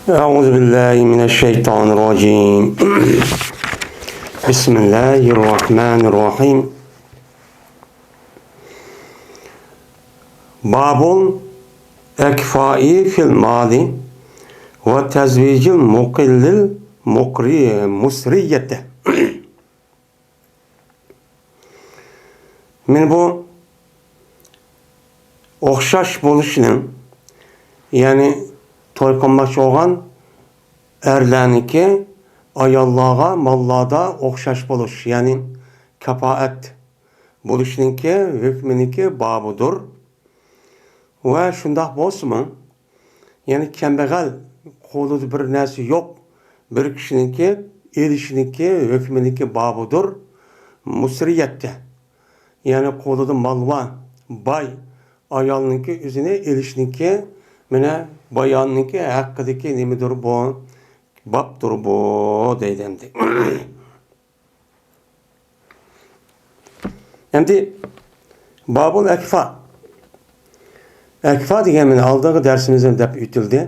أعوذ بالله من الشيطان الرجيم بسم الله الرحمن الرحيم باب الإكفاء في المال وتزويج المقل المسرية من bu okşaş buluşunun yani toy qilmoqchi bo'lgan erlarniki ayollarga mollarda o'xshash bo'lish, ya'ni kafoat bo'lishniki hukminiki bobidir. Va shundoq bo'lsa-mu, ya'ni kambag'al qo'lida bir narsa yo'q, bir kishiniki elishniki hukminiki bobidir. Musriyatda, ya'ni qo'lida mol va boy ayolniki o'zini elishniki mana bayonniki haqqidagi nimadir bu? Bobdir bu deydi endi. Endi babul akfa. Akfa degan meni oldingi darsimizda deb o'tildi.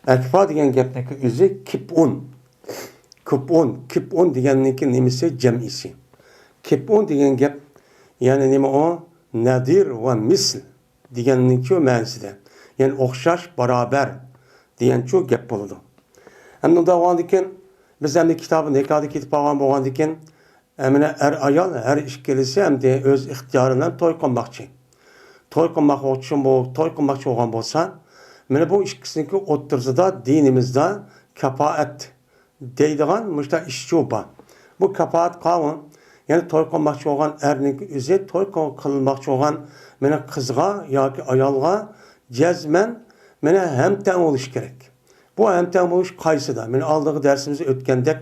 Akfa degan gapdagi o'zi kipun. Kipun deganniki nimasi jam'isi. Kipun degan gap ya'ni nima o? Nadir va misl deganniki ma'nosida. Yani o'xshash barabar degan shu gap bo'ladi. Endi unda bo'lgandan biz endi kitobni nikohda ketib qolgan bo'lgandan mana ayol har ikkalisi endi o'z ixtiyori bilan to'y qilmoqchi. To'y qilmoqchi bo'lgan bo'lsa, mana bu ikkisiniki o'rtasida dinimizda kafoat deydigan mushta ish bor. Bu kafoat qonun, ya'ni to'y qilmoqchi bo'lgan erning o'zi to'y qilmoqchi bo'lgan mana qizga yoki ayolga cezmen mene hemten oluş gerek. Bu hemten buluş kaysıda. Mene aldığı dersimizi ötkendek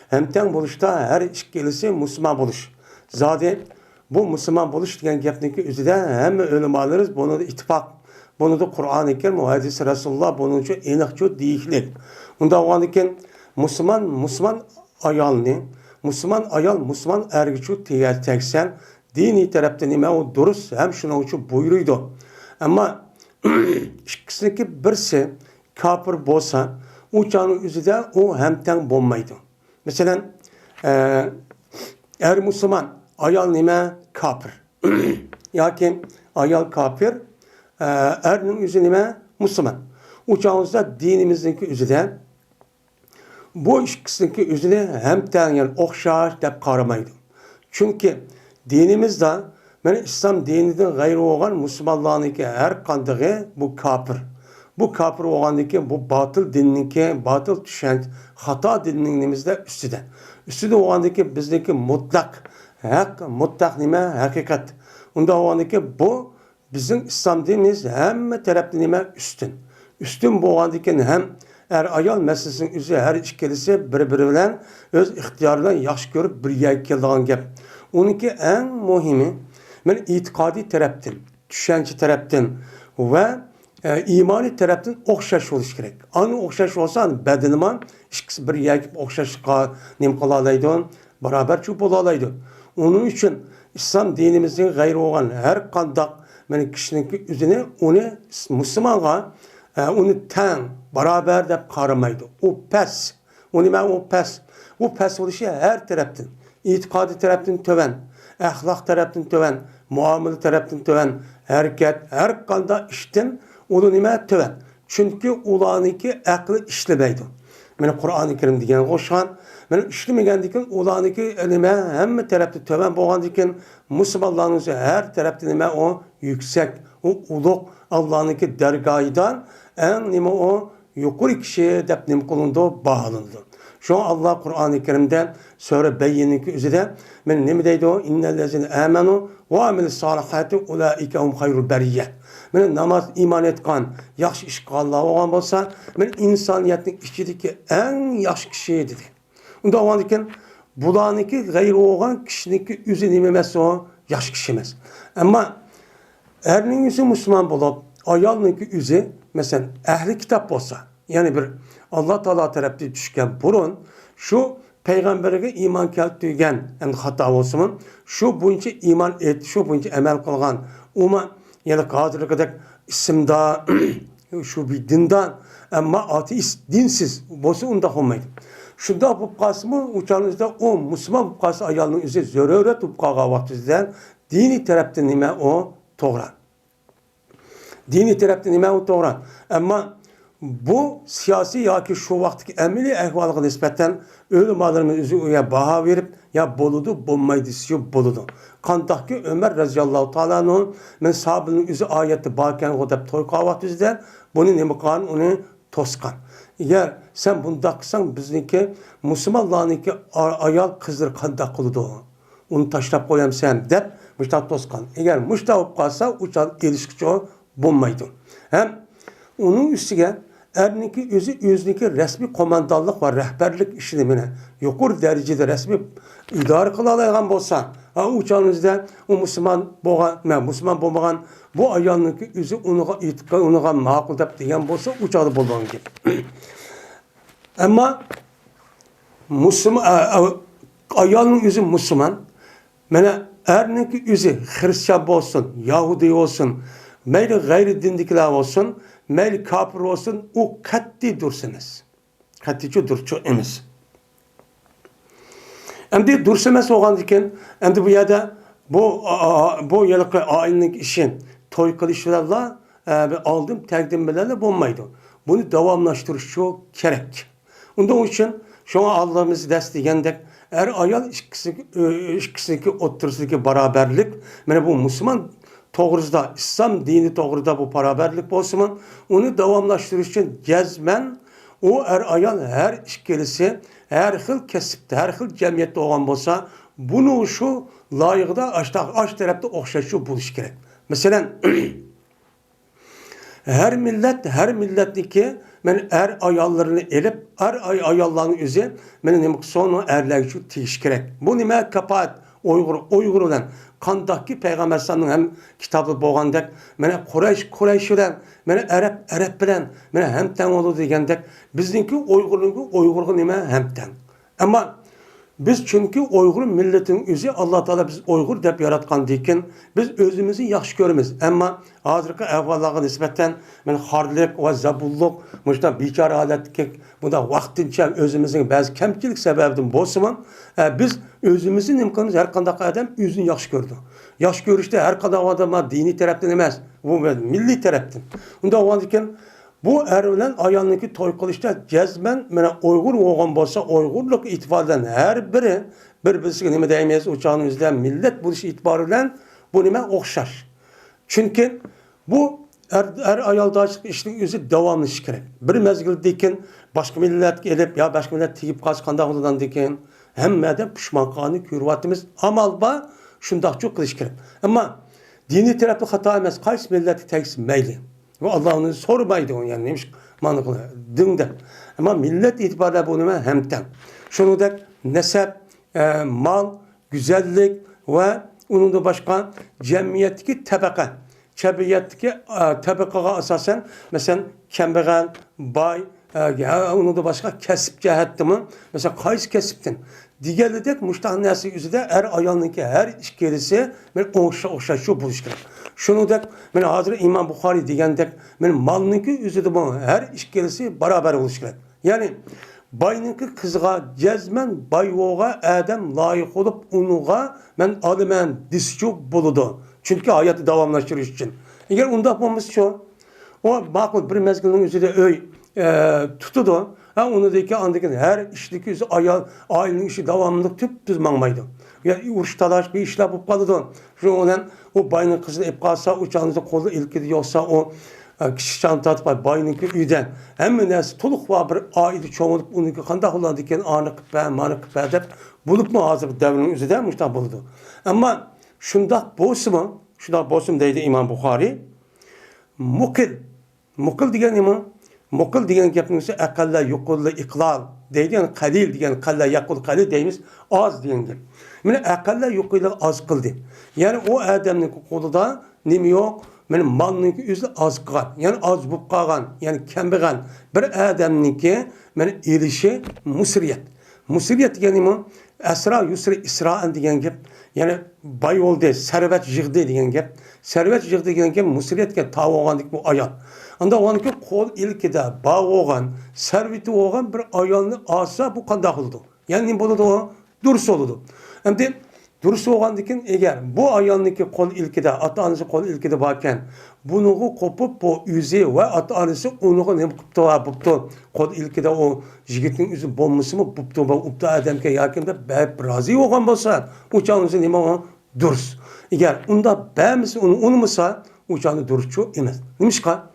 hemten buluşta her ikilisi Müslüman buluş. Zaten bu Müslüman buluş diyen gapniki üzerinde hem ölüm alırız. Bunu da ittifak. Bunu da Kur'an-ı Kerim, hadis-i Resulullah bunun için enakçı değişlik. Bunda o iken Müslüman ayalını, Müslüman ergiçü teksen dini taraftan nime o durus hem şuna uçu buyuruydu. Ama ikkisiniki birisi kafir bo'lsa, u canın üzerinde o hemten bo'lmaydi. Mesela er Müslüman, ayol nima kafir. Yoki ayol kafir, erning o'zi nima Müslüman. U canımızda dinimizdeki üzerinde bu ikkisiniki üzerinde hemten yani o'xshash deb qaramaydi. Çünkü dinimizde men İslam dinidan g'ayri bo'lgan musulmonlarniki har qandig'i bu kafir. Bu kafir bo'lgandiki bu batıl dinniki, batıl tushunch, xato dinimizda ustida. Ustida bo'lgandiki bizniki mutlaq haq, mutlaq nima haqiqat. Unda bo'lgandiki bu bizning İslam dinimiz hamma tarafdan nima ustun. Ustun bo'lgandiki ham ayol masalasining o'zi har ikkalisi bir-biri bilan o'z ixtiyori bilan yaxshi ko'rib birga keladigan gap. Uniki eng muhimi men itiqadi tarafdan, tushuncha tarafdan ve imani tarafdan o'xshash bo'lish kerak. Ani o'xshash bo'lsa, badaniman ikkisi bir yakib o'xshashga nim qila oladi, barobar chu bo'la oladi. Uning uchun islom dinimizning g'ayri bo'lgan har qanday men kishiniki o'zini uni musulmonga uni tang, barobar deb qaramaydi. U past. Uni men u past. U past bo'lishi har tarafdan, itiqadi tarafdan to'van, ahlak tarafdan töven, muamele taraftan töven, hareket, her kanda işten onu nime töven. Çünkü ulaniki aklı işlemeydi. Benim Kur'an-ı Kerim diyen koşan, benim işlemeyen diken ulaniki nime hem tarafta töven boğan diken Müslümanlarınız her tarafta nime o yüksek, o uluk Allah'ınki dergahıdan en nime o yukarı kişiye dep nim kulundu bağlandı. Şu an Allah Kur'an-ı Kerim'den sonra beyyinlik üzere men ne mi deydi o? İnnellezine amenu ve amilis salihati ulaike hum hayrul beriyye. Men namaz iman etkan, yaxşı iş qalla olan bolsa, men insaniyetin içindeki en yaxşı kişi dedi. Unda olan iken bulaniki gayri olan kişiniki üzü nimemesi o yaxşı kişi emas. Ama erning yüzü Müslüman bulup ayolniki üzü mesela ehli kitap bolsa, yani bir Allah Teala tarafından düşken burun şu peygamberge iman keltirgen en hata olsun şu bunca iman et şu bunca emel kılgan uma yani kadar kadar isimda şu bir dindan ama ateist, dinsiz bo'lsa unda olmaydi. Shunda bo'lib qolsa-mu, o'chanizda o musulmon bo'lib qolsa ayolning o'zi zarurat bo'lib qolgan vaqtingizdan diniy tarafdan nima o to'g'ri. Diniy tarafdan nima o to'g'ri. Ammo bu siyosiy yoki shu vaqtdagi amaliy ahvolga nisbatan o'limalarimiz o'zi uya baho berib, ya bo'ladi, bo'lmaydi, shu bo'ladi. Qandaqki Ömer raziyallohu taolo anhu men sahobaning o'zi oyatda borkan deb to'y qilvaqtizda buni nima qilgan, uni to'sqan. Agar sen bundaq qilsang bizniki musulmonlarniki ayol qizlar qandaq qiladi? Uni tashlab qo'yamsan deb mushtaq to'sqan. Agar mushtaq bo'lib qolsa, uchal kelishkichi bo'lmaydi. Ham uning ustiga erniki o'ziniki rasmiy qo'mondonlik va rahbarlik ishini meni yuqori darajada rasmiy idora qila oladigan bo'lsa, uchanizda u musulmon bo'lmagan bu ayolniki o'zi uniga ma'qul deb degan bo'lsa, uchada bo'lgan gap. Ammo musulmon ayolning o'zi musulmon, mana erniki o'zi xristian bo'lsin, yahudi bo'lsin, mayli g'ayri dinliklar bo'lsin, mayli kafir olsun, o qat'iy dursunuz. Qat'iy durchu emas. Endi dursumas olgandikan, endi bu yerda bu yilqi oylik ishi to'y qilish bilan oldim taqdim bilan bo'lmaydi. Buni davomlashtirish kerak. Undan uchun shunga Allohimiz dast degandek ayol ikkisiniki o'ttirsidagi barobarlik, mana bu musulmon to'g'risida, İslam dini to'g'risida bu barobarlik bo'lsin, uni davomlashtirish uchun jazman o ayol har ikkilisi har xil kasbda, har xil jamiyatda bo'lgan bo'lsa, buni shu loyiqda ash tarafda o'xshashi bo'lishi kerak. Masalan, her millatniki men ayollarini elib, ayollarning o'zi meni nima sonu erlarga shu tegish kerak. Bu nima kapoat Uygur bilan qandaqki payg'ambar sallallohu ham kitobda bo'lgandek, mana Quraysh bilan, mana Arab bilan, mana hamtan bo'ldi degandek, bizniki Uyg'urga nima hamtan. Ammo biz chunki Uyg'ur millatining o'zi Alloh taolo biz Uyg'ur deb yaratgandikin, biz o'zimizni yaxshi ko'ramiz. Ammo hozirgi ahvollarga nisbatan men xorlik va zabulluq, mushta bechora holatga bunda vaqtincha o'zimizning ba'zi kamchilik sababidan bo'lsa-ham, biz o'zimizni imkonimiz har qanday odam o'zini yaxshi ko'rdi. Yaxshi ko'rishda har qanday odam diniy tarafdan emas, bu milliy tarafdan. Unda o'g'andikan bu bilan ayolniki to'y qilishda jazman mana Uyg'ur bo'lgan bo'lsa, Uyg'urlik e'tiboridan har biri bir-biriga nima deymiz, o'chog'imizda millat bo'lish e'tibori bilan bu nima o'xshash. Chunki bu ayoldoshlik ishning o'zi davomlashishi kerak. Bir mezgildan boshqa millatga elib, yo boshqa millat tegib qolish qanday bo'ladigan degan hammada pushmonqoni ko'ryapmiz. Amal bor, shundoqcha qilish kerak. Ammo diniy tarafda xato emas, qaysi millatga tegsin mayli. Ve Allah'ını sormaydı onu yani neymiş manıklı dinde. Ama millet itibariyle bu nime hemten. Şunu da nesep, mal, güzellik ve onun da başka cemiyetteki tabaka. Cemiyetteki tabakaya asasen mesela kembeğen, bay, onun da başka kesip cehetti mi? Mesela kayıs kesiptin. Diğerledek muştahın nesi yüzüde ayalındaki her işkelisi ben oşaşı buluşturur. Şunu da ben hazır İmam Bukhari degandek men malniki yüzüde bu her işkelisi beraber buluşturur. Yani bayınki kızga cezmen bayvoğa adam layık olup unuğa men alımen disçu buludu. Çünkü hayatı devamlaştırır için. Eğer onda yapmamız şu, o makul bir mezgilin yüzüde öy tutudu. Onu da ki andaki her işteki yüzü ailenin işi devamlılık tüp düzmanmaydı. Yani uç talaş bir işler bu kalıdı. Şu olan o bayının kızını ep kalsa, uçağınızda kolu ilkidi yoksa o kişi çantatı bayınınki üyden. Hem nesi tuluk var bir aile çoğunlup onunki kandak olan diken anı kıpı, manı kıpı edip bulup mu hazır devrinin üzerinde müştah buldu. Ama şundak bolsun deydi İmam Bukhari. Mukil diyen imam, mukil diyen gapnisi akalla yuqullu iqlal deydi. Yani qalil diyen qalla yaqul qalil deyimiz az diyen gap. Mine akalla yuqullu az qıldı. Yani o adamın kolunda nemi yok. Benim malnınki üzü az qılgan. Yani az bulup qalgan. Yani kembeğen bir adamnınki benim ilişi musriyet. Musriyet diyen imam Esra yusri İsra'ın diyen gap. Yani bay oldu, servet yığdı diyen gap. Servet yığdı diyen gap musriyetke tav olgandık bu ayol. Anda onunki kol ilkide bağ olgan, serveti olgan bir ayolni alsa bu qanday qiladi? Yani ne bo'ladi o? Durus oladi. Endi durus olgandikin eğer bu ayolniki kol ilkide, ata anası kol ilkide barken bunuğu kopup bu yüzü ve ata anası onuğu ne kuptu var buptu kol ilkide o jigitning yüzü bommusu mu buptu bu upta adamke yakında bep razı olgan bolsa uçağınızı nima o durus. Eğer unda bemisi onu unumasa uçağını durusçu emas. Nimishqa?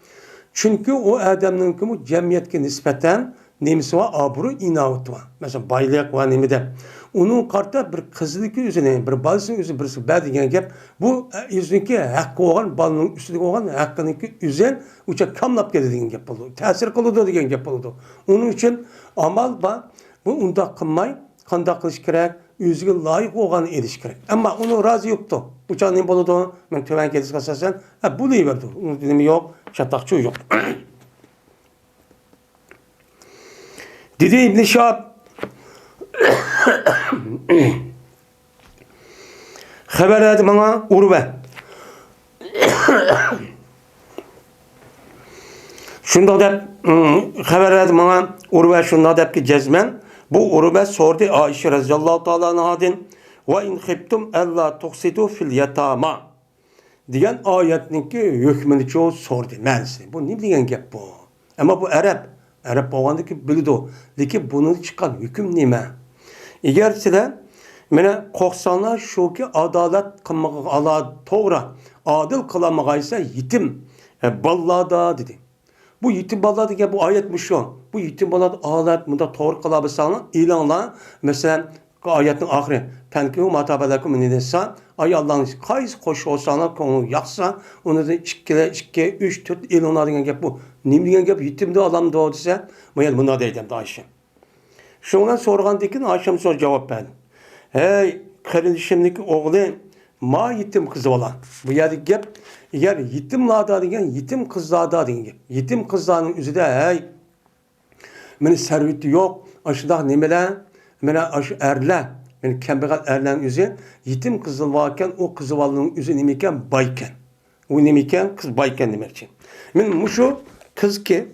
Çünkü o adamның ki bu cemiyetke nispeten nemisi var abru inavut var. Mesela baylık var nemide. Onun karta bir kızlık yüzüne, bir balsın yüzü birisi bad degan gap. Bu yüzünki hakkı olan balının üstündeki olan hakkınınki yüzün uçak kamlap geldi degan gap oldu. Tesir kıldı degan gap oldu. Onun için amal var. Bu unda kılmay, kanda kılış gerek, yüzüge layık olan ediş gerek. Ama onu razı yoktu. Uçak ne boludu? Ben töven kedisi kasasen, bu deyiverdi. Onun dedim yok, çatakçı yok. Dedi İbn Şahab haber verdi bana Urve. Şunda dep haber verdi bana Urve şunda dep ki cezmen bu Urve sordu Ayşe radhiyallahu taala anhadan ve in khiftum alla tuqsitu fil yatama diyen ayetninki hükmünü çoğu sordu. Menzili. Bu ne diyen gap bu? Ama bu Arap olgandaki bildi o. Lekin bunu çıkan hüküm nime? Eğer sizler mene qoqsanlar şuki adalet kılmağı ala toğra adil kılamağaysa yetim ballada dedi. Bu yetim ballada degan bu ayet bu şu. Bu yetim ballada alet bunda toğra kılabilsanlar ilanlar mesela ayetin ahiri tenkihu matabalakum minisa ay Allah'ın qaysi qo'sh olsanlar ko'ngli yaxsa uni 2 3 4 ilanlar degan gap bu. Nima degan gap yetimni olamdi desa men buni deydim Ayşe. Şundan sorgandikin Ayşem so'z javob berdi. Hey qarindishimniki o'g'li ma yetim qizi bola. Bu yerda gap eğer yetimlarda degan yetim qizlarda degan gap. Yetim qizlarning o'zida hey meni serveti yok. Aşıda nimeler mena aşı erler. Yani kembegal erlerin yüzü yetim kızıl varken o kızıvalının yüzü nemiken bayken. O nemiken kız bayken demek için. Men muşu kız ki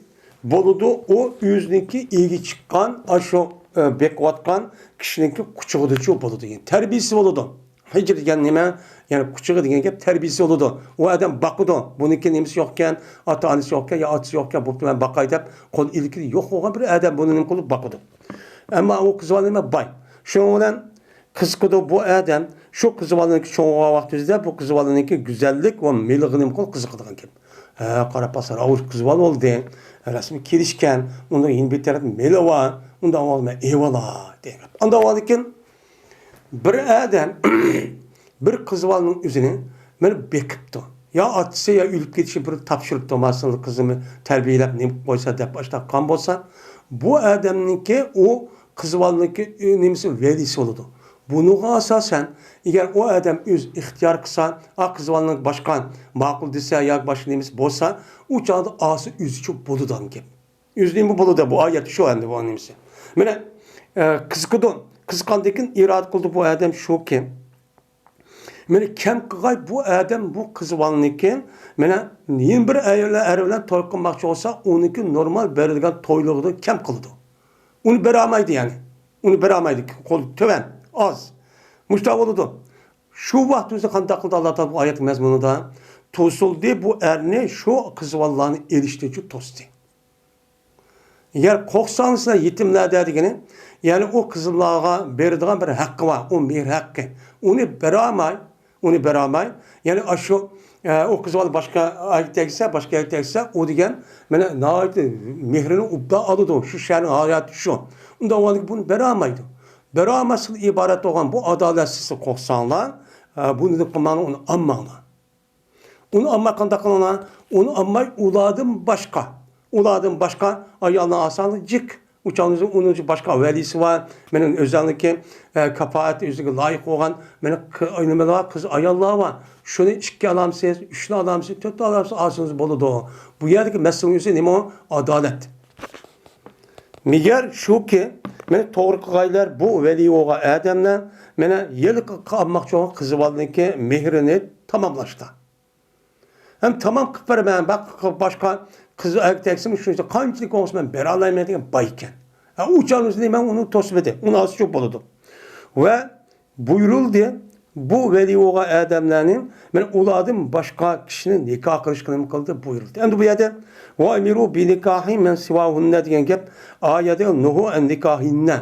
boludu o yüzündeki ilgi çıkan aşı bekvatkan kişininki kuçuğuducu boludu. Yani terbiyesi boludu. Hicr degan nima? Yani kuchugi degan gap terbiyesi boludu. O adam bakıdı. Buniki nemisi yokken, ata anası yokken ya atası yokken bu ben bakay deb kol ilki yok olan bir adam bunu nim kılıp bakıdı. Ama o kızıvalının bay. Şunun bilan kız kudu bu adam şu kızıvalının çoğu vaxtida bu kızıvalının güzellik ve milg'inim kol qiziqadigan gap. Qarab basar ağır kızıval oldu. Rasmi kelishgan, unda yin betarat melova, unda olma evala degan. Anda oladikin bir adam bir kızıvalının yüzünü meni bekipti. Ya atsa ya ölüp ketişi bir tapşırıptı masalı kızımı terbiyelep ne koysa dep başta kan bolsa bu adamninki o kızıvalınki nemisi velisi oldu. Bunu asasen eğer o adam öz ihtiyar kısa a kızıvalının başkan makul dese ya başka nemiz bolsa o çağda ası üzü çok boludan gep. Üzlüğüm bu bolu da bu ayet şu anda bu nemisi. Mene kızkandikin irad kıldı bu adam şu ki mene kem kılgay bu adam bu kızıvalınki mene yin bir ayarla toy kılmakçı olsa onunki normal berilgen toyluğunu kem kıldı. Onu beramaydı yani. Onu beramaydı. Kol töven az. Muştaq oldu. Şu vaxt özü qanday qildi Allah Taala bu oyat mazmunida to'sildi bu erni şu qizvallarni erishtiruvchi to'sdi. Eğer qo'qsansizlar yetimlar degani, ya'ni o qizlarga beradigan bir haqqi var, o mehr haqqi. Onu beramay, yani şu o qizval başka aytsa, o degan mana nayati mehrini ubda alıdı. Şu şehrin hayatı şu. Unda o bunu beramaydı. Beramasıl ibaret olan bu adaletsiz qo'qsanlar, bunu da qilmani onu ammanglar. Onu amma qanday qilinglar? Onu ammay ulardan başka ayolni alsangiz jik. Uçağınızın onun başka velisi var. Benim özellikle kafaat özüge layık olan benim oyunumda kız ayollar var. Şunu 2 alamsınız, 3 alamsınız, 4 alamsınız alsınız boludu. Bu yerdeki meselesi ne o? Adalet. Miger şu ki men to'g'ri qilganlar bu veli oğa adamlar meni yil qilmoqchi olan qizi bolaniki mehrini tamamlashdi. Hem tamam qilib beraman, bak başka kızı erkeksin şu işte kançılık olsun ben beralayım degan bayken. Uçağın üzerinde ben onu tosbedi. Onu az çok buludu. Ve buyuruldu bu veli oğa adamlarının ben uladım başka kişinin nikah kılışkını kıldı buyuruldu. Endi bu yerde ve emiru bi nikahi men sivahunna diyen gep ayette nuhu en nikahinne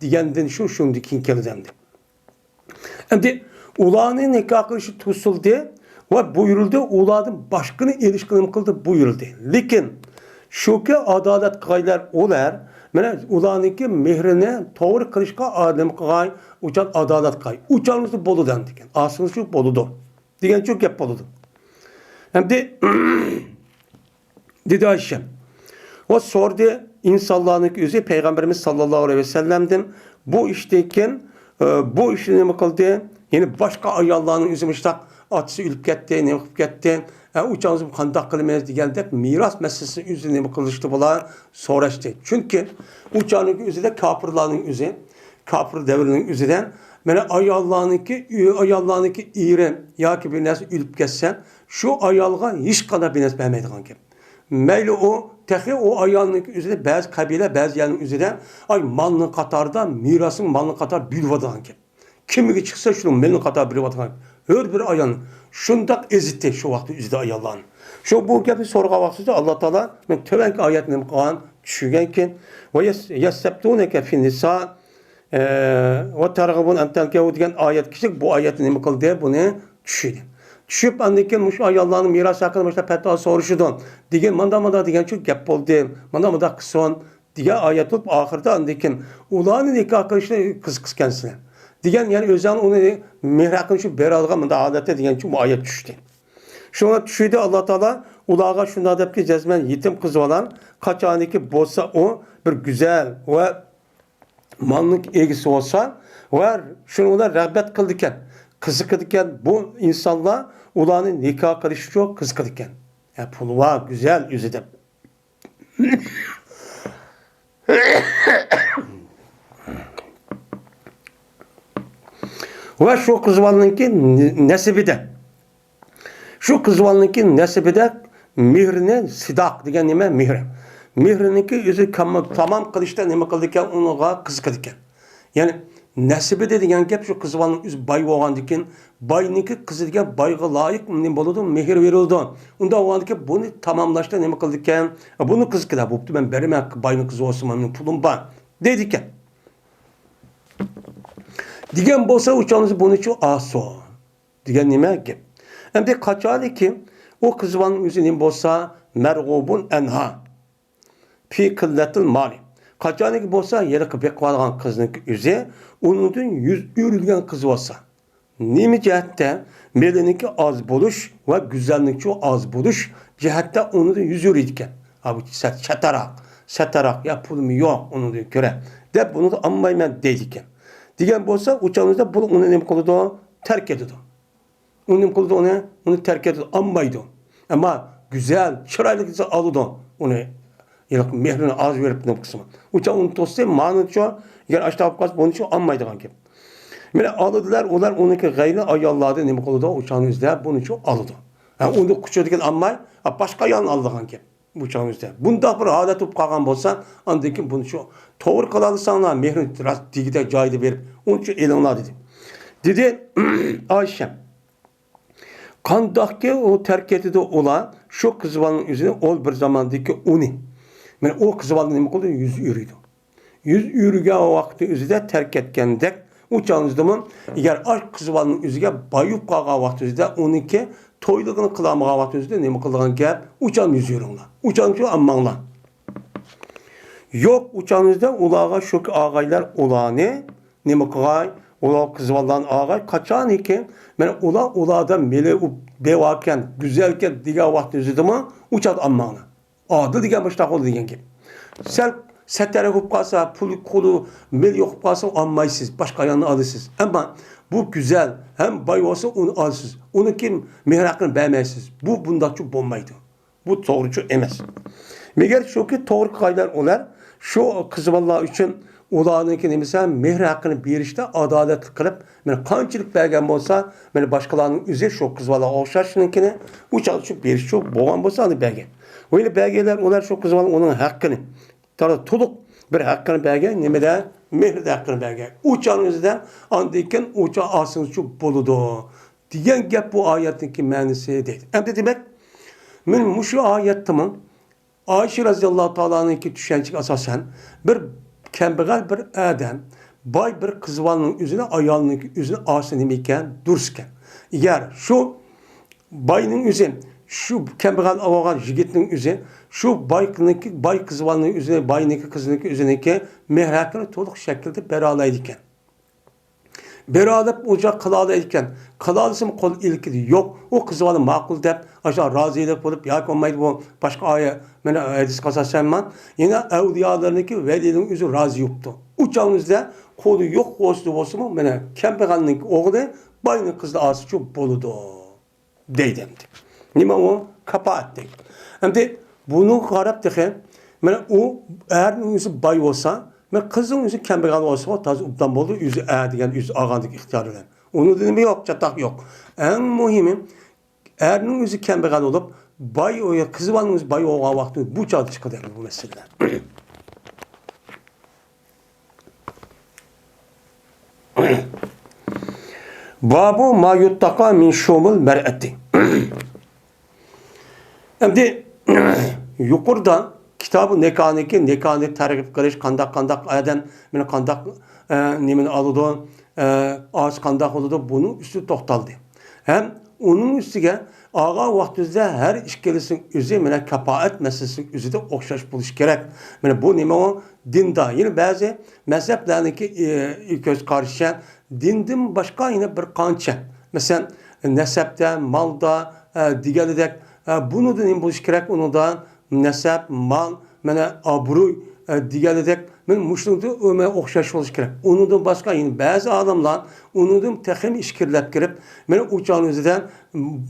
diyenden şu dikin kelimemdi. Endi ulanın nikah kılışı tusuldu ve buyuruldu uladım başkını ilişkini kıldı buyuruldu. Lekin şu ki adalet kaylar olar mana ularniki mehrini to'g'ri qilishga odam qilgan uchun adolat qay. Uchalmisi bo'ladi degan. Asli shu bo'ladi. Degan shu gap bo'ladi. Hamda dedi Ayşe. O sordu insanların özü Peygamberimiz sallallahu aleyhi ve sellem'den bu işteyken bu işini nima qildi? Yani başka ayollarning özü müştak atısı ülüp ketdi, ne qilib ketdi? Uçağınızı qandaq qilmaymiz degandek miras meselesi üzerine mi kılıştı bular so'rashdi. Çünkü uçağının üzerinde kafirlarning o'zi, kafir devrinin üzerinden mana ayollarniki iri yoki bir narsa ülüp ketsa, şu ayolga hech qanday bir narsa bermaydigan gap. Mayli o tehi o ayolniki üzerinde bazı kabile, bazı yerning üzerinde ay malning qatorida, mirasning malning qator bilvadigan gap. Kimga chiqsa shuni malning qator bilvadigan. Her bir ayol şundak ezitti şu vakti üzde ayollarni. Şu bu gapi so'rg'a vaqtida Alloh taolo men tövenki oyatni qilgan tushunganki va yastabtunaka fin nisa va targ'ibun an tankahu degan oyat kichik bu oyatni nima qildi buni tushundi. Tushib andan keyin mush ayollarning meros haqida boshqa fatvo so'rashdi degan manda degan shu gap bo'ldi. Manda qilsin degan oyat bo'lib oxirida andan keyin ularni nikoh qilishni qiziqsizkansizlar. Diyen yani özden onu mihrakın şu beralga mı da adette diyen şu ayet düştü. Şuna düşüydü Allah Teala ulağa şuna deyip ki cezmen yetim kız olan kaç aniki bolsa o bir güzel ve manlık ilgisi olsa ve şunu ona rağbet kıldıkken kızı kıldıkken bu insanla ulağının nikah karışı çok kız kıldıkken. Yani pulu var güzel yüzüde. Ve şu kızvalınki nesibide. Şu kızvalınki nesibide mihrine sidak diyen nime mihre. Mihrininki yüzü tamam kılışta nime kıldıkken ona kız kıldıkken. Yani nesibide diyen gep şu kızvalının yüzü bay olan diken bayninki kızı diken bayga layık ne boludu mihir verildi. Onda o andaki bunu tamamlaştı nime kıldıkken bunu kız kıda buptu ben berime bayının kızı olsun benim pulum var dedikken. Digen bolsa uçağınızı bunun için aso. Digen nime gep. Hem de kaçalı ki o kızvanın yüzünün bolsa mergubun enha. Fi kılletil mali. Kaçalı ki bolsa yeri kıpek vargan kızın yüzü onun yüz ürülgen kız olsa. Nimi cihette melininki az buluş ve güzellikçi az buluş cihette onun yüz ürüyken. Abi satarak ya pulum yok onun göre. De bunu da anmayman dedikken. Diyen bolsa uçağınızda bunu onu ne kıldı? Terk ediyordu. Onu kıldı onu terk ediyordu. Anmaydı. Ama güzel, çıraylı kızı aldı onu. Yani mehrini az verip ne kısmı. Uçağı onu tostu, manı çoğu. Yani aşağı kapkaz bunu çoğu anmaydı kanki. Yani aldılar, onlar onunki gayri ayarladı ne kıldı? Uçağınızda bunu çoğu aldı. Yani onu küçüldükken anmay, başka yan aldı kanki. Uçağınızda. Bunda bir adet tutup kalkan bolsa, andaki bunu çoğu. Toğır kılalırsanlar mehrini digide caydı verip onun için elanlar dedi. Dedi Ayşe kandaki o terk etide olan şu kızvalının yüzüne ol bir zamandaki uni. Yani o kızvalının ne oldu? Yüz yürüydü. Yüz yürüge o vakti yüzüde terk etkendek uçağınızda mı? Eğer aşk kızvalının yüzüge bayıp kalkan vakti yüzüde onunki toylığını kılamağa vakti yüzüde ne mi kılgan gel uçağın yüz yürüyünler. Uçağın şu ammanlar. Yok uçağınızda ulağa şu ağaylar olanı ne mi kılay? Ula kızvaldan ağay kaçan iken ben ulada mele bevaken güzelken diga vakti yüzüde mi uçak ammanlar. Adı diga başta oldu diyen gibi. Sen setere hop kalsa pul kolu mel yok kalsa anmaysız başka yanına alırsız. Ama bu güzel hem bay olsa onu alırsız. Onu kim mihrakını beğenmezsiz. Bu bunda çok bombaydı. Bu doğrucu emez. Meğer şu ki doğru kaylar olar. Şu kız balla üçün ularnınki nemisa mehr haqqını berishda adolatli qilib, mana qanchalik bergan bo'lsa, mana boshqalarning o'zi shu qiz bola o'xshashninkini uch berish shu bo'lgan bo'lsa, uni bergan. O'yla berganlar ular shu qiz bola uning haqqini to'liq bir haqqini bergan, nimada mehr haqqini bergan. Uçan o'zidan andikin uça asınız shu bo'ladi degan gap bu oyatning ma'nosi deydi. Endi demak, men mushu oyatni Ayşe raziyallohu ta'ola'nınki tushunchaga asosan bir kambag'al bir adam boy bir qizvalning o'zini ayolning o'zini olsa nima ekan duruskan. Agar shu boyning o'zi shu kambag'al olgan yigitning o'zi shu boy qizvalning o'zini boyniki qizniki o'ziniki mehr haqqini to'liq shaklda bera oladi ekan. Beralıp uca kılalayken, kılalısım kol ilkidi yok. O kızvalı makul dep, aşağı razıylık bulup, ya konmaydı bu başka aya, mene hadis kasasenman. Yine evliyalarındaki velinin yüzü razı yoktu. Uçağımızda kolu yok, olsun olsun mu, mene kempekanlık oğlu, bayının kızla ağzı çok boludu. Deydemdi. Nima o? Kapaat deydi. Hem de bunu karab deke, mene o eğer yüzü bay olsa, men kızın yüzü kembegal olsa o tazı ubdan boldu, yüzü degan yüzü ağandık ihtiyarı bilen. Onu dedim yok, çatak yok. En muhimi, erinin yüzü kembegal olup, bay oya, kızıvanın yüzü bay oğa vakti bu çadı çıkıdır bu meseleler. Babu ma yuttaka min şumul mer'eti. Şimdi yukarıdan kitabı nekani tarif qilish qandaq adam meni qandaq nimani oladi, oz qandaq bo'ladi, buning üstü to'xtaldi. Ham uning ustiga ağa vaqtida har ikkalasining o'zi meni kapoat masalasining o'zida o'xshash bo'lish kerak. Mana bu nima o dinda, yine ba'zi mazhablarniki ko'z qarashicha dindan boshqa yana bir qancha. Masalan, nasabda, malda deganidek bunu da nima bo'lish kerak undan nasab, mal, mana obro'y deganidek men mushunda o'ma o'xshash bo'lish kerak. Undan boshqa yine ba'zi odamlar undan texim ishkirlab kirib, mana uçan o'zidan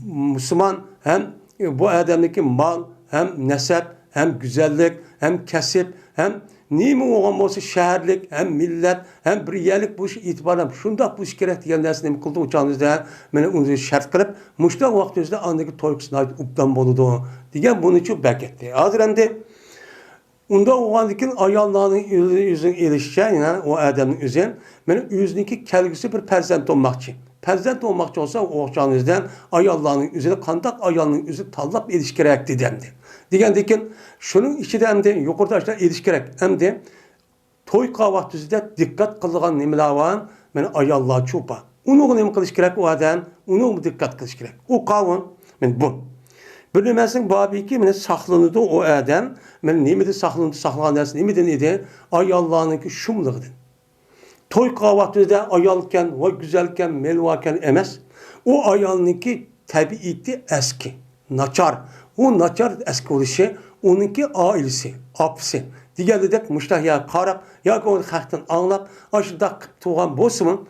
musulmon ham bu odamniki mal, ham nasab, ham go'zallik, ham kasb, ham nima bo'lgan bo'lsa shaharlik, ham millat, ham bir yerlik bu e'tiborlam shundoq bo'lish kerak degan narsani nima qildi uçan o'zidan mana uni shart qilib, mushtoq vaqtida andagi to'yqisni ubdan bo'ladi degan buni chu baketdi. Hozir endi unda o'g'andikin ayollarning o'zini elishicha, ya'ni o odamning o'zi mana o'ziniki kelgusi bir farzand olmoqchi. Farzand olmoqchi bo'lsa, o'g'chanizdan ayollarning o'zini qandaq ayolning o'zi tanlab elish kerak dedimdi. Degandekin shuning ichida endi yuqorida ashlar elish kerak. Endi to'y vaqtida diqqat qilgan nimalar bor? Mana ayollar cho'pa. Uni nima qilish kerak u odam? Uni diqqat qilish kerak. U qavun, men bu bir nimasing babiki meni saqlanadi o odam. Men nimada saqlagan narsa nimadan edi? Ayollarningki shumligidan. To'y vaqtida ayolkan va go'zalkan, melvakan emas. O ayolningki tabiati eski, nachar. O nachar eski bo'lishi uninki oilasi, opisi. Deganidek mushtahya qarab, yoki uni xalqdan anglab, ashunda qilib tug'an bo'lsin,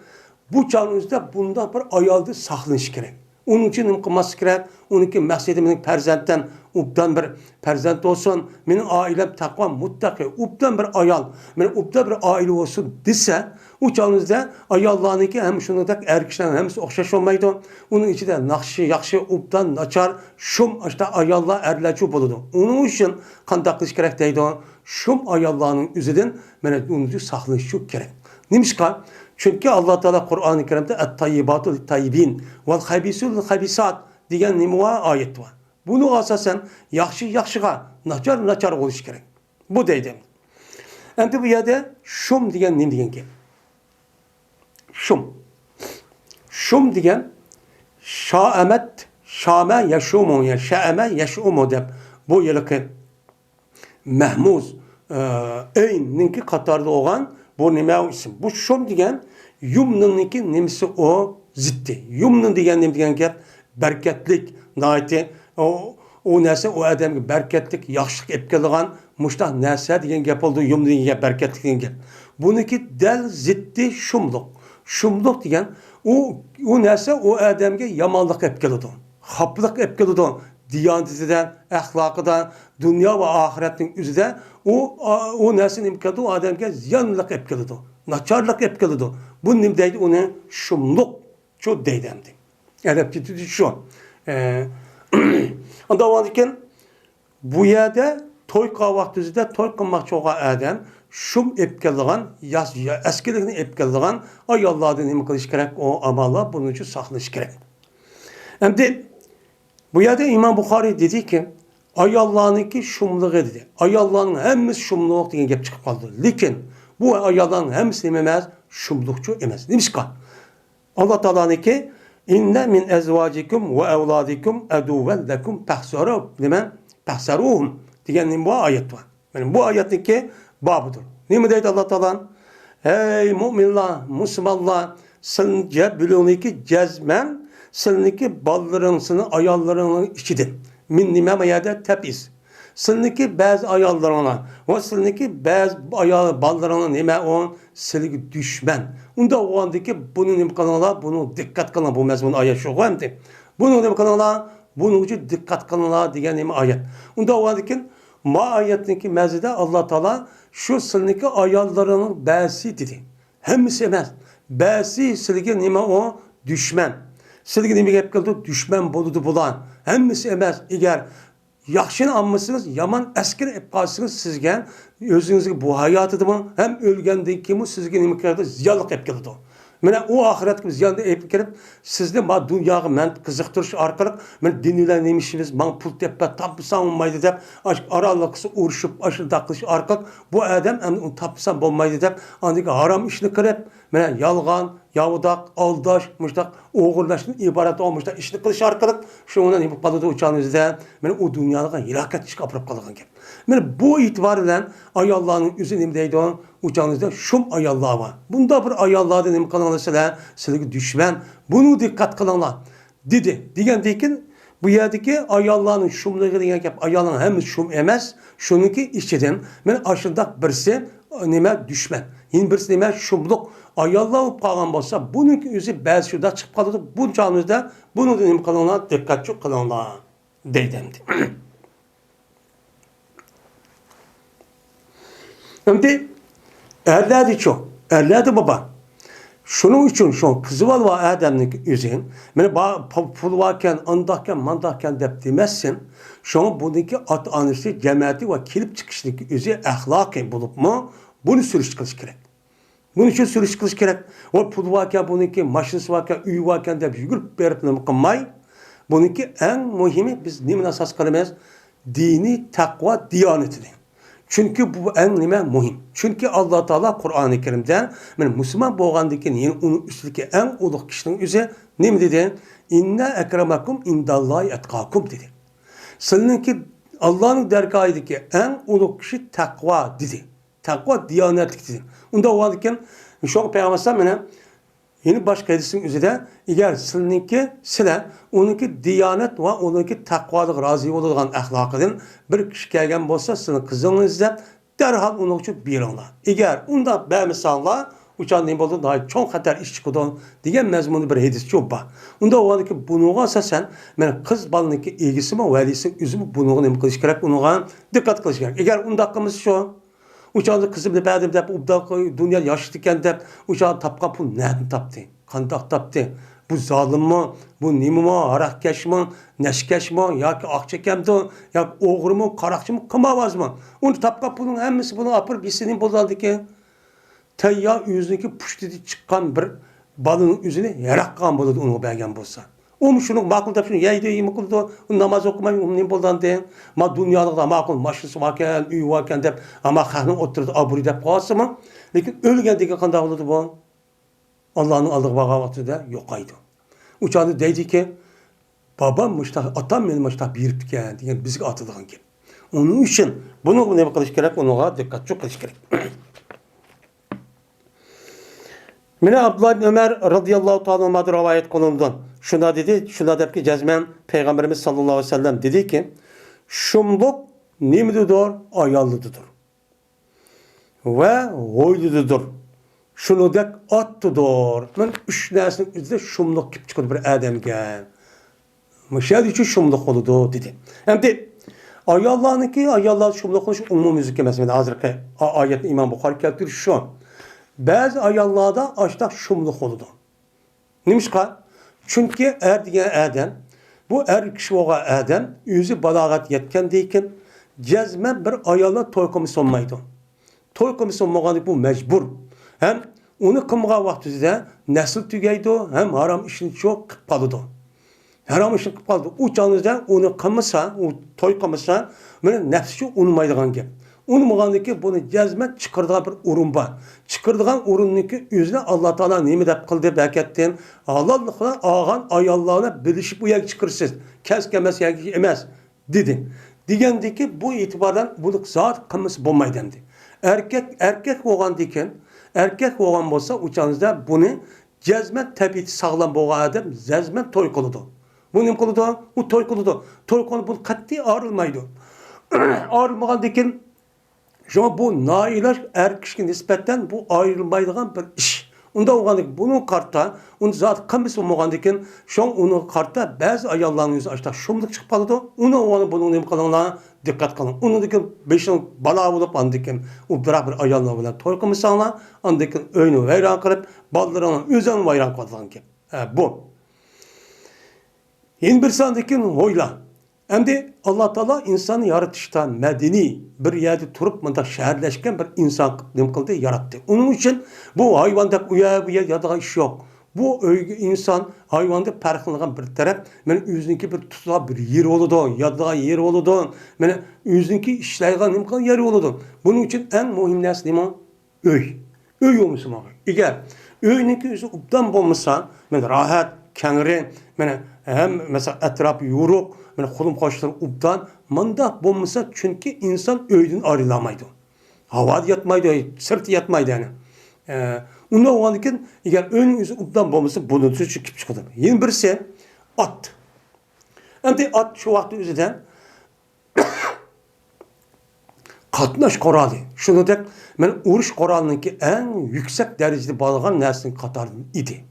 bu chog'imizda bunda bir ayolni saqlanish kerak. Onun için nima qilmas kerak? Uniki maqsadi mening farzanddan ubdan bir farzand olsun, mening oilam taqvo muttaqi, ubdan bir ayol, men ubdan bir oila olsun desa, u chog'imizda ayollarniki ham shuningdek erkaklar hammasi o'xshash olmaydi. Uning ichida yaxshi, ubdan nachar, shum ashta ayollar erlarchi bo'ladi. Uning uchun qanday qilish kerak deydi? Shum ayollarning o'zidan mana uni saqlash kerak. Nimishqa? Çünkü Allah Teala Kur'an-ı Kerim'de et-tayyibatul tayyibin vel-habisul habisat degan nima ayet var. Bunu asasen yaxshiga, nachar bo'lish kerak. Bu deydi. Endi bu yerda shum degan nima degan gap? Shum degan shama yashumu deb bu yilki Mahmuz Eyn'ninki qatorida olgan bu nima isim? Bu shum degan yumninki nimasi o ziddi. Yumnin degan nima degan gap? Berkatlik, nayati o narsa o odamga berkatlik, yaxshilik olib kelgan mushtaq narsa degan gap bo'ldi. Yumnin degan gap berkatlik degan gap. Buniki dal ziddi shumliq. Shumliq degan o narsa o odamga yomonlik olib keladi. Xoflik olib keladi. Diyonatidan, axloqidan, dunyo va oxiratning o'zida o narsa nima qiladi? U odamga ziyonliq olib keladi. Nacharlik olib keladi. Bu nima deydi? Uni shumliq shu deydi. Arab tilida shu. Ondan keyin bu yerda to'y qilmoqda, to'y qilmoqchi bo'lgan odam shum olib kelgan, eskilikni olib kelgan ayollarni nima qilish kerak? O amallar buning uchun saqlash kerak. Endi bu yerda İmam Buxoriy dediki, ayollarniki shumliq dedi. Ayollarning hammasi shumliq degan gap chiqib qoldi. Lekin bu ayollarning hammasi nima emas, shumliqchi emas. Nimishqa? Alloh taolaniki inna min azvajikum va avladikum aduwwan lakum tahsaru nima? Tahsaruhum degan bu oyat var. Yani bu oyatniki babudur. Nima deydi Alloh taolan? Ey mu'minlar, musulmonlar, sizga biluniki jazman sizniki ballarınızını ayollarının içidir. Min nima mayada tabiz. Sizniki bazı ayollarına ve sizniki bazı ballarına nima o sizga düşman. Unda o andaki bunu nima qilinglar, bunu dikkat qilinglar. Bu mazmun ayet şu endi. Bunu nima qilinglar, bunun uchun dikkat qilinglar degan nima ayet. Unda o andaki ma ayetniki mazida Allah Taala şu sizniki ayollarının bazı dedi. Hemmisi emas. Bazı sizga nima o düşman. Sizga nima gap qildi? Düşman bo'ladi bular. Hammasi emas. Agar yaxshini olmasangiz, yomon askar olib qolsangiz sizga o'zingizga bu hayotida ham o'lgandan keyin sizga nima qiladi? Ziyonlik olib keladi. Mana u oxiratga ziyonni olib kelib, sizni ma dunyoga men qiziqtirish orqali men dinlar nima ishimiz, men pul teppa topsam olmaydi deb, oraliqsa urushib, ashunday qilish orqali bu odam uni topsam bo'lmaydi deb, andagi harom ishni qilib, mana yolg'on, yavudak, aldash, muştak, oğurlaşın ibaret olmuştak işini kılış arkalık şu ona neyip kalıdı uçağınızda ben o dünyalığa hilaket çıkıp apırıp kalıgan gibi. Ben bu itibarıyla ayallah'ın üzerinde deydi o uçağınızda şum ayallah var. Bunda bir ayallah'da neyip kalanlarsa sizlere düşman bunu dikkat kılanlar dedi. Diyen deyken bu yerdeki ayallah'ın şumları diyen gibi ayallah'ın hem şum emez şununki işçiden ben aşırıdak birisi neme düşman. Yine birisi neme şumluk ayollar olib qolgan bo'lsa, buningki o'zi ba'zi shunda chiqib qoladi. Bu joningizda buni nima qilinglar, diqqatli qilinglar deydi. Endi erlardi çok, erlardi baba. Shuning uchun shu qizval va odamning o'zi, mana pul varken, andaqkan, mandaqkan deb demassin. Shu buningki ota-onasi, jamiyati va kelib chiqishligi o'zi axloqiy bo'libmi, buni surish qilish kerak. Bunun için sürüş kılış gerek. O pul varken, bununki maşinası varken, üy varken de yürüp berip nima qilmay. Bununki en muhimi biz nimin asas qilamiz? Dini, takva, diyanetini. Çünkü bu en nima muhim. Çünkü Allah Teala Kur'an-ı Kerim'de men Müslüman bo'lgandan yine onun üstündeki en ulug' kişinin o'zi nima dedi? İnna akramakum indallahi atqakum dedi. Sizinki Allah'ın dergahideki en ulug' kişi takva dedi. Takva diyanetlik dedi. Unda o halde şu peygamber mana yeni başka hadisin üzerinde eğer sizinki sizlar onunki diyanet ve onunki takvalık razı oladigan ahlakıdan bir kishi kelgan bo'lsa sizning qizingizni derhal onun için beringlar. Eğer unda bemisallar uçan bo'ldi daha çok xatar ish chiqadi degan mazmunli bir hadis çok bor. Unda o halde bunuga asosan men qiz balaniki egisimi valisi o'zimi bunuga nima qilish kerak, unuga diqqat qilish kerak. Eğer unda qilmiz shu uçağında kızımda bədim deb, dünya yaşlıkken deb, uçağında tapqan pul nədin tapdı? Qandaq tapdı? Bu zalim mi? Bu nimi mi? Haraqkeş mi? Neşkeş mi? Ya ki akçekemdi? Ya oğru mu? Qaraqçı mı? Qımavaz mı? Onu tapqan pulun hemmisi bunu apır bilsinin bozaldı ki tayya yüzündeki puştidi çıqqan bir balının yüzünü yaraqqan boladı onu bəgən bolsa. O şunu makul da şunu yaydı yemi kıldı namaz okumay umnin boldan de ma dünyalıqda makul maşısı varken üy varken dep ama xanım oturdu aburi dep qalsımı lekin ölgəndəki qanda oldu bu Allah'ın aldığı vaxtında yoxaydı. Uçadı deydi ki babam müştah atam benim müştah biripken degan bizga atılğan ki. Onun için bunu ne qilish kerak, onuğa diqqat qilish kerak. Mina Abdullah ibn Ömer radıyallahu ta'ala anhu rivayet kılındı. Şuna dedi, şuna dedi ki cezmen Peygamberimiz sallallahu aleyhi ve sellem dedi ki şumluk nimdidir, ayallıdır. Ve hoyludur. Şunu dek attıdır. Ben üç nesinin üzerinde şumluk kip çıkıyordu bir ademge. Müşahede için şumluk oldu dedi. Hem de Ayollarniki ayollar şumluq qilish umumiylik emas. Mana hozirgi oyatni Imom Buxoriy keltirdi shu. Ba'zi ayollarda ashta şumluq bo'ladi. Nimishqa? Chunki er degan adam, bu er kishi bo'lgan adam o'zi balog'at yetgandan keyin jazman bir ayollar to'y qilmay sonmaydi. To'y qilmay sonmaganlik bu majbur. Ham uni qilmagan vaqtida nasl tugaydi, ham harom ishni cho'q qilib qoladi. Haram ishni qilib qoldi. U chog'da uni qilmasa, u to'y qilmasa, meni nafsi unmaydigan gap. Unmaganligi buni jazman chiqirdigan bir o'rin bor. Chiqirdigan o'rinniki o'zini Alloh taolo nima deb qildi bakatdan halollikdan olgan ayollarni bilishib u yerga chiqirsiz. Kaskemas yoki emas dedi. Degandiki bu e'tibordan buni zot qilmasi bo'lmaydi endi. Erkak bo'lgandikan, erkak bo'lgan bo'lsa, u chog'da buni jazman tabiati sog'lom bo'lgan odam jazman to'y qiladi. Bu nima qiladi? U to'y qiladi. To'y qilib bu qat'iy ayrılmaydi. Ayrılmagandan şu bu nailaj er kişiye nispetten bu ayrılmaydigan bir iş. Unda olgandık bunun kartta, onu zat qilmisi olmagandikin, şu onun kartta bazı ayollarning o'zi ashta shumlik chiqib qoladi. Uni o'g'ani bunun nima qilinglar, diqqat qiling. Unidagi beshin balo bo'lib andikin, u bir ayollar bilan to'y qilmasanglar, andikin uyni vayron qilib, bolalarini o'zini vayron qiladigan gap. Bu. Yeni bir sandikin o'yla. Endi Allah Taala insanı yaratışta medeni bir yerde turup mında şehirleşken bir insan nima qildi, yaratdı. Onun için bu hayvanda bu yadagan iş yok. Bu insan hayvanda farqlangan bir taraf, men o'ziniki bir tutulan bir yer bo'ladi, yadagan yer bo'ladi. Men o'ziniki ishlaydigan nima qilgan yer bo'ladi. Buning uchun eng muhim narsa nima? Uy. Uy bo'lmasa, agar uyniki o'zi obdan bo'lmasa, men rahat, kengri, men hem mesela etrafı yoruq, yani kolum kaşları ubdan, manda bulmasa çünkü insan öğüdün ayrılamaydı. Hava yatmaydı, sırtı yatmaydı yani. Onda o anlıkken, eğer öğünün yüzü ubdan bulmasa bunun için çıkıp çıkıdır. Yeni birisi at. Hem de at şu vakti yüzüden katnaş koralı. Şunu da ben uğruş koralındaki en yüksek derecede bağlanan neslin katardım idi.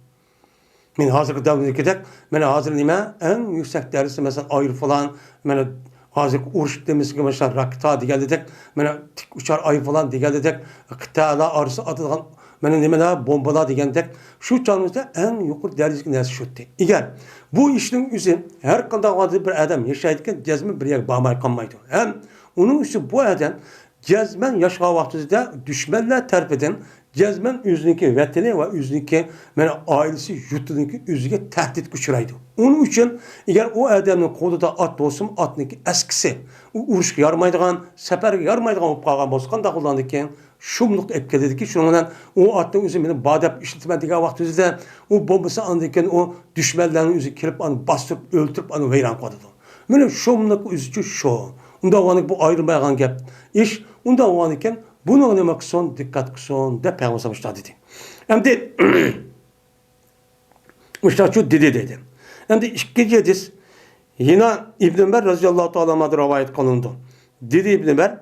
Men hazırki davrdagidek, mana hazır nima en yüksek derecesi mesela ayır falan, mana hazır uruş demesiga mesela rakta deganidek, mana tik uçar ayır falan deganidek, qita'lar arası atılan mana nimalar bombalar degandek, şu çağımızda en yuqori derecedagi narsa shutti. Eğer bu ishning o'zi har qanday bir adam yashaydigan jazman bir yerga bormay qolmaydi. Ham uning uchun bu adam jazman yashgan vaqtida dushmanlar tarafidan jazman o'ziniki vatani va o'ziniki mana oilasi yurtiniki o'ziga tahdid uchraydi. Uning uchun agar u odamning qo'lida ot bo'lsa, otniki askisi, u urushga yarmaydigan, safarga yarmaydigan bo'lib qolgan bo'lsa, qanday qo'llanadi ekan? Shumliq olib keladiki, shuning bilan u otni o'zi meni badab ishlataman degan vaqtida u bo'lmasa andikan u dushmanlarning o'zi kelib uni bosib, o'ldirib, uni vayron qiladi. Mana shumliq o'zi shu. Unda o'g'ani bu ayrilmagan gap. Ish unda o'g'ani ekan bunu nima qilsin, diqqat qilsin deb payg'ambar mushta dedi. Endi mushta shu dedi. Endi ikkinchi hadis yine İbn Ömer radhiyallohu ta'ala anhu rivoyat qilindi. Dedi İbn Ömer,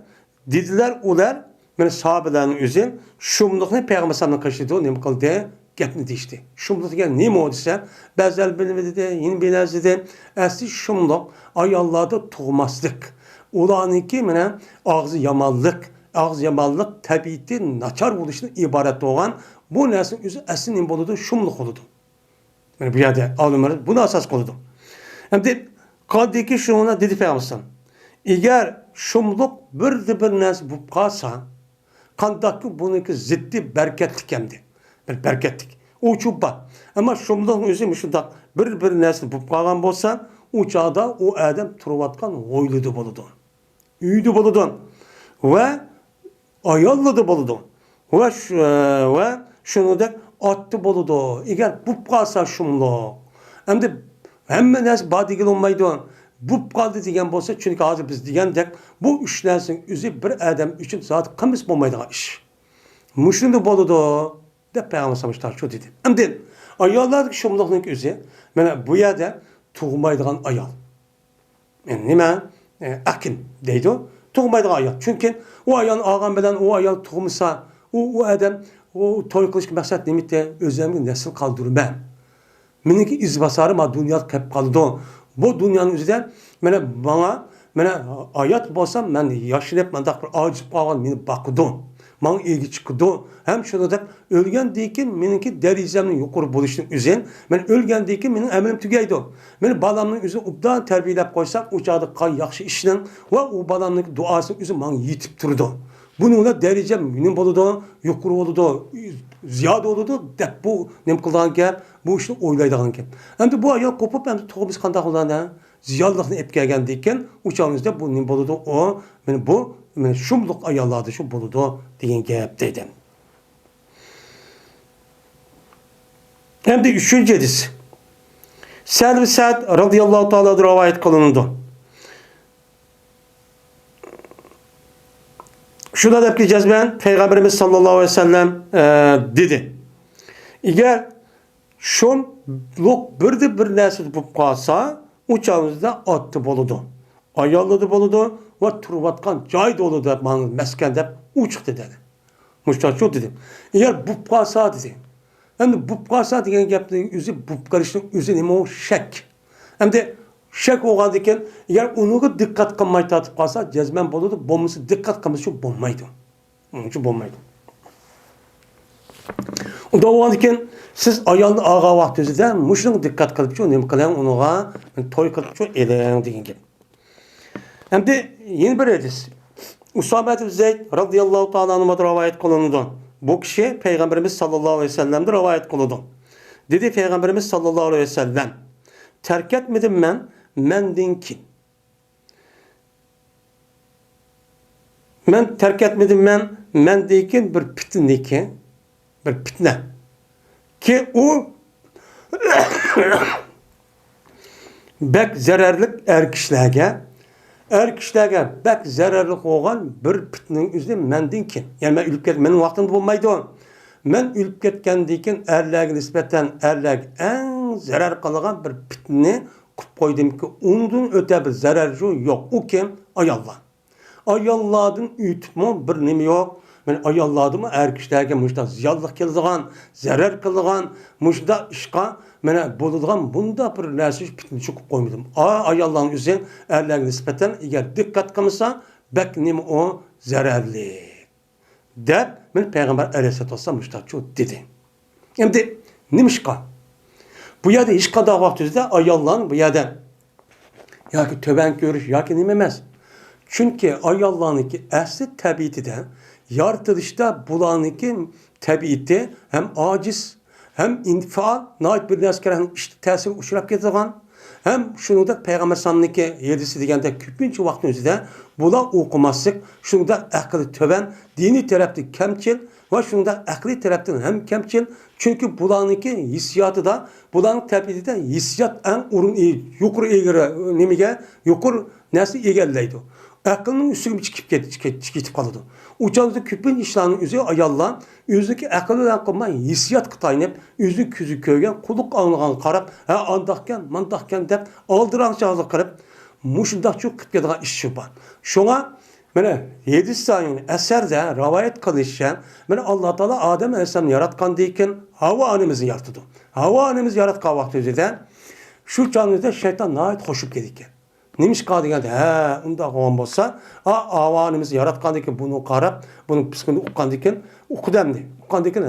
dediler ular men sahabelarning o'zi shumliqni payg'ambar sallallohu alayhi vasallam nima qildi? Gapni deyishdi. Shumliq degan nima desa, ba'zilar bilmadi, yeni bilmadi. Asli shumliq ayollarda tug'maslik. Ularniki mana og'zi yomonlik, ağız yamanlık tabiati načar bo'lishdan iborat bo'lgan bu narsa o'zi asli nima bo'ladi? Shumliq bo'ladi. Mana bu yerda olimlar buni asos qiladi. Endi qadiki shuna dedi payg'ambar. Agar shumliq bir narsa bo'lib qolsa, qandaki buniki ziddi barakatlik hamdi. Bir barakatlik. U chuba. Ammo shumliq o'zi shunday bir narsa bo'lib qolgan bo'lsa, u chog'da u odam turayotgan o'ylidi bo'ladi. Uyda bo'ladi. Va ayollarda bo'ladi. Va shuningdek otda bo'ladi. Agar bo'lib qolsa shumliq. Endi hamma narsa bor degan olmaydi. Bo'lib qoldi degan bo'lsa, chunki hozir biz degandek bu uch narsaning o'zi bir odam uchun zot qilmis bo'lmaydigan ish. Mushunda bo'ladi deb payg'ambar sollallohu shu dedi. Endi ayollardagi shumliqning o'zi mana bu yerda tug'maydigan ayol. Nima? Akin deydi. Tug'maydigan ayol. Chunki u ayol olgan bilan u ayol tug'masa, u odam o to'y qilishga maqsad nimada? O'zimga nasl qoldirman. Meniki izbasarim dunyoda qolib qoldi. Bu dunyoning o'zida mana bana Mana ayat bo'lsam men yashirib mandaq bir ajib qolgan meni baqidi. Men egi chiqdi. Ham shuni deb o'lgandan keyin meniki darajamning yuqori bo'lishini o'zin, men o'lgandan keyin mening amalim tugaydi. Men balamning o'zi obdan tarbiyalab qo'ysam, u chaqda qay yaxshi ishning va u balamning duosi o'zi menga yetib turdi. Bununla darajam mening bo'ladi, yuqori bo'ladi, ziyoda bo'ladi deb bu nim qilgan gap, bu ishni o'ylaydigan gap. Endi bu ayol qo'pib, endi tug'imiz qanday qiladi? Ziyodlikni ep kelgandan keyin o'chog'ingizda bu nim bo'ladi? O, men bu men shumliq ayollarda shu bo'ladi degan gap dedim. Endi 3-hadis. Sa'd ibn Sa'd radhiyallohu ta'ala rivoyat qilindi. Şuna deb ki cezben Peygamberimiz sallallahu aleyhi ve sellem dedi. Eğer şun bir narsa bo'lib qolsa, uçağımızda attı boludu. Ayolları boludu ve turvatkan joy doludu deb maskan deb uçuqdi dedi. Muştaço dedim. Eğer bu qolsa dedi. Endi bu qolsa degan gapning o'zi bu qilishning o'zi nima o shak. Endi shak bo'lgandan keyin agar uniga diqqat qilmay tatib qolsa jazman bo'ladi, bo'lmasa diqqat qilmasa shu bo'lmaydi. Uncha bo'lmaydi. Unda bo'lgandan keyin siz ayolni olgan vaqtingizda mushning diqqat qilib shu nima qiling uniga to'y qilib shu eling degan gap. Endi yana bir hadis. Usama ibn Zayd radhiyallohu ta'ala anhu rivoyat qilindi. Bu kishi Peygamberimiz sallallahu aleyhi ve sellem'de rivayet kılıdı. Dedi Peygamberimiz sallallahu aleyhi ve sellem, terk etmedim mendin ki. Men terk etmedim mendeyken bir fitne. Ki o bek zararlık kişilerge bek zararlı olan bir fitnenin üzerine mendin ki. Yani ben ülüp ketken, benim vaktimde bulmaydı o. Men ülüp ketkendikin erlerge nispeten erlerge en zarar kalıgan bir fitne kup koydum ki ondan öte bir zararcı yok. O kim? Ayallah. Ayallah'ın ütmü bir nemi yok. Men ayalladımı kişilerge muşda ziyallık kıldıgan, zarar kıldıgan, muşda işqa mene bulduğum bunda bir nersiz fitne çıkıp koymadım. Ayallah'ın üzerine erlerge nispeten eğer dikkat kılmışsa bek nemi o zararlı. Dep men Peygamber aleyhissalatu vesselam müştaço dedi. Şimdi nimişka? Bu yerde hiç kadar vaktizde ayallah'ın bu yerde ya ki töben görüş ya ki nimemez. Çünkü ayallah'ınki asli tabiiti de yaratılışta bulanınki tabiiti hem aciz hem infial nait bir neskerenin işte tesiri uçurap getirgan hem şunu da Peygamber sallallahu yedisi degende küpünçü vaktin özüde bula okumazlık şunu da akıllı töben dini tarafta kemçil ve şunu da akli taraftan hem kemçil çünkü bulanınki hissiyatı da bulanın tabiiti de hissiyat en yukarı eğri nemige yukarı nesli egelleydi. Aklının üstüne çıkıp kaldı. Uçağımızda küpün işlerinin üzeri ayallan, yüzdeki akıllıdan kılma hissiyat kıtaynıp, yüzü küzü köygen, kuluk anlıgan karab, andahken, mandahken dep, aldıran çağızı karab, muşundak çok kıp yadagan işçi var. Şuna, mene 7 sayının eserde, rivayet kılışken, mene Allah Teala Adem Aleyhisselam yaratkan deyken, Havva annemizi yarattı. Havva annemizi yaratkan vakti üzerinde, şu canlıda şeytan nahit hoşup gedikken. Neymiş kadı geldi? Onda olan bolsa, avanımız yaratkandı ki bunu qarab, bunu psikini uqqandıken, uqudamdi. Uqqandıken,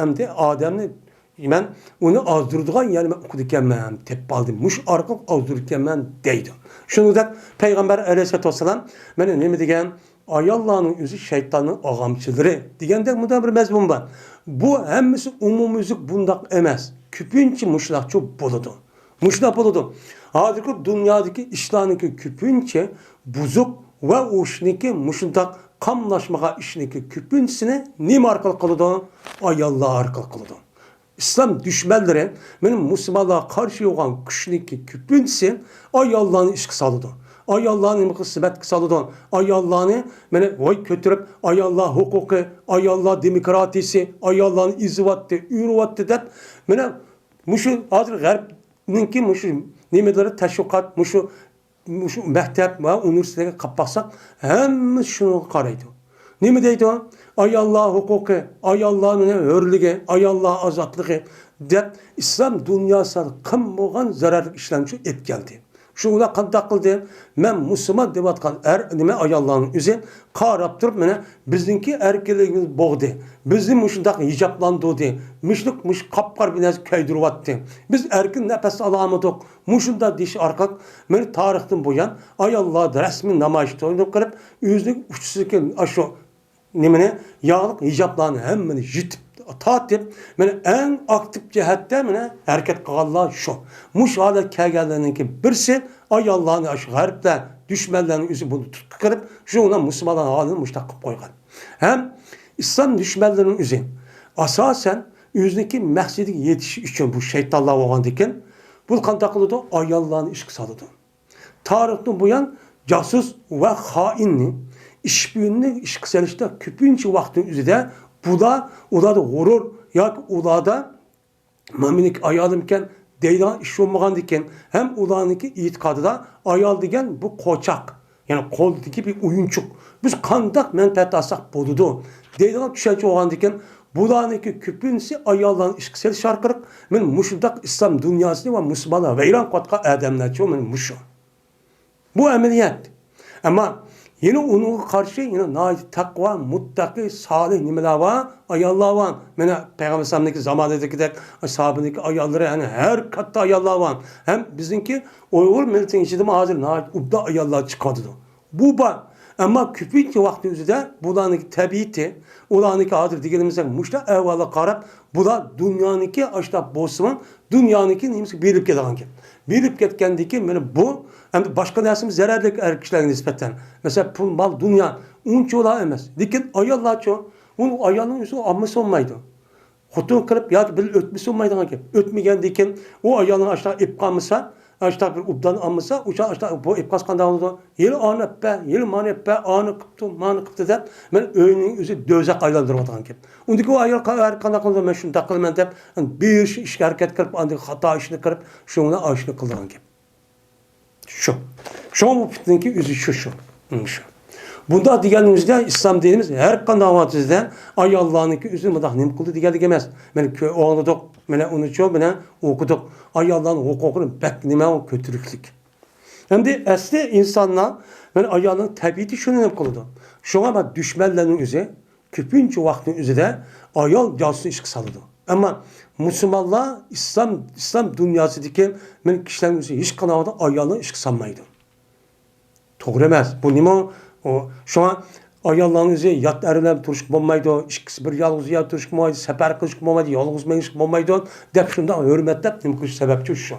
emdi Ademni, men onu azdırdıgan yani ben uqudikən mən, tep baldım. Muş arqıq azdırdıkən mən deydi. Şunu da Peygamber aleyhissalatu vesselam, mene nemi degen, ayallah'ın özü şeytanın ağamçıları. Degende bunda bir mezmun var. Bu hemmisi umumüzlük bundak emez. Küpünçi muşlaqçı boludu. Muşlaq boludu. Hazırki dünyadaki işlerindeki küpünçe buzuk ve uşniki muşundak kamlaşmağa işniki küpünçsine nim arkalı kılıdı? Ayallah arkalı kılıdı. İslam düşmanları benim Müslümanlığa karşı olan küşniki küpünçsi Ayallah'ın işki salıdı. Ayallah'ın kısmet kısalıdı. Ayallah'ını beni vay götürüp Ayallah hukuku, Ayallah demokratisi, Ayallah'ın izvattı, ürvattı dep beni muşu hazır garibininki muşu nimeleri teşvikat, muşu mektep ve üniversiteye kapatsak hem şunu karaydı. Nime deydi o? Ayallah hukuku, Ayallah'ın hürlüğü, Ayallah azatlığı dep İslam dünyasına kım boğan zararlı işlemci et geldi. Şuna qanday qildi? Men musulmon deyotgan nima ayollarning o'zi qarab turib, mana bizningki erkinligimiz bo'g'di. Bizni shunday hijoblandırdi. Mush qapqar bilan ko'ydiryapti. Biz erkin nafas olamadik. Mushunda deyish orqali men tarixdan buyon ayollar rasmiy namoyish to'yini qilib, o'zining uchisiga shu nimani yağlık hijoblarni hammani yutib tatib, mana eng aktiv jihatda mana harakat qilganlar shu. Mush holat kelganlarning birisi ayollarni shu g'arbda düşmanlarning o'zi buni tutqi qilib, shuna musulmonlar holini mushtaq qilib qo'ygan. Ham islom düşmanlarining o'zi asosan o'ziniki maqsadiga yetish uchun bu shaytonlar bo'lgan ekan, bu qanday qiladi? Ayollarni ishga soladi. Tarixdan buyon jasus va xoinni işbirliğini işqi selishda ko'pincha vaqtning o'zida ularda g'urur yoki ularda "Menik ayolimkan" deydigan ish bo'lmagan ekan, ham ularniki e'tiqodida ayol degan bu qo'chaq, ya'ni qo'ldagi bir o'yinchoq. Biz qanday menfaat olsak bo'ladi deydigan tushuncha bo'lgan ekan, bularniki ko'pincha ayollarni ishqi selish orqali men mushundaq islom dunyosini va musulmonlar vayron qilgan odamlarcha men mushu. Bu amaliyat. Ama yine onun karşı yine naiti takva, muttaki, salih nimeler var, ayallar var. Mene Peygamber Sallallahu zamanındaki de sahabındaki ayalları yani her katta ayallar var. Hem bizimki Uygur milletin içinde hazır naiti ubda ayallar çıkardı. Bu var. Ama küpünki vakti üzerinde bulanıki tabiiti, ulanıki hazır diyelimizden muşta evvela karab, bu da dünyanınki aşta bozsuman, dünyanınki neymiş birip gelen ki. Birip getkendeki bu hem de başka nersimiz zararlı erkeklerine nispeten. Mesela pul, mal, dünya unca ola emez. Lakin ayollar çoğu, onun ayolun üstü amması olmaydı. Hutun kırıp ya bir ötmesi olmaydı. Ötmegen dekin o ayolun aşağı ip kalmışsa, aşağı bir ubdan almışsa, uçağı aşağı bu ip kaskanda oldu. Yıl anı be, yıl manı be, anı kıptı, manı kıptı der. Ben öğünün üstü dözek aylandırmadan ki. Ondaki o ayol kanda kıldı, ben şunu takılım deyip, bir iş hareket kırıp, hata işini kırıp, şuna aşını kıldıran ki. Şu. Şu an bu fitneninki üzü şu. Bunda diğerinizde İslam dinimiz her kan davatizden ayallarınki üzü mıdak nim kıldı diğer demez. Ben oğluduk, ben onu çok ben okuduk. Ayalların hukukunu bek nime o kötülüklük. Hem de esli insanlar ben ayalların tabiiti şunu nim kıldı. Şuna bak düşmanların üzü, küpünçü vaktin üzü de ayal casus işki salıdı. Ama Müslümanlar İslam dünyasındaki men kişilerin üzü hiç kanalda ayalını işki sanmaydı. Doğru emez. Bu nime o şu an ayollarning o'zi yot arilar turishib bo'lmaydi, ikkisi bir yolg'iz yer turishib bo'lmaydi, safar qilishib bo'lmaydi, yolg'iz minishib bo'lmaydi deb shunday hurmatlab nima qilish sababchi shu.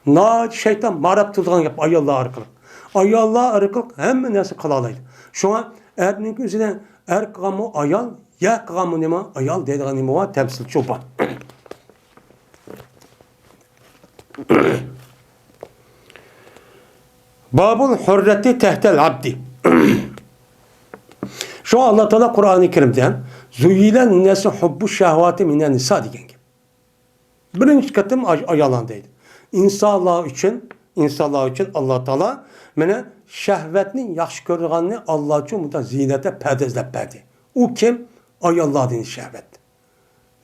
Noit shayton marab turgan gap ayollar orqali. Ayollar orqali hamma narsa qila oladi. Şu an erning o'zidan er qilganmi ayol, ya qilganmi nima ayol deydigan nima bor, tamsilchi bor. Babul hurreti tehtel abdi. Şu Allah Teala Kur'an-ı Kerim'den zuyyilen nesi hubbu şehvati minen nisa degan gibi. Birinci katım ayalandaydı. İnsanlar için Allah Teala mene şehvetinin yaxşı görüldüğünü Allah için muta zinete perdezlep verdi. O kim? Ayallah dini şehvet.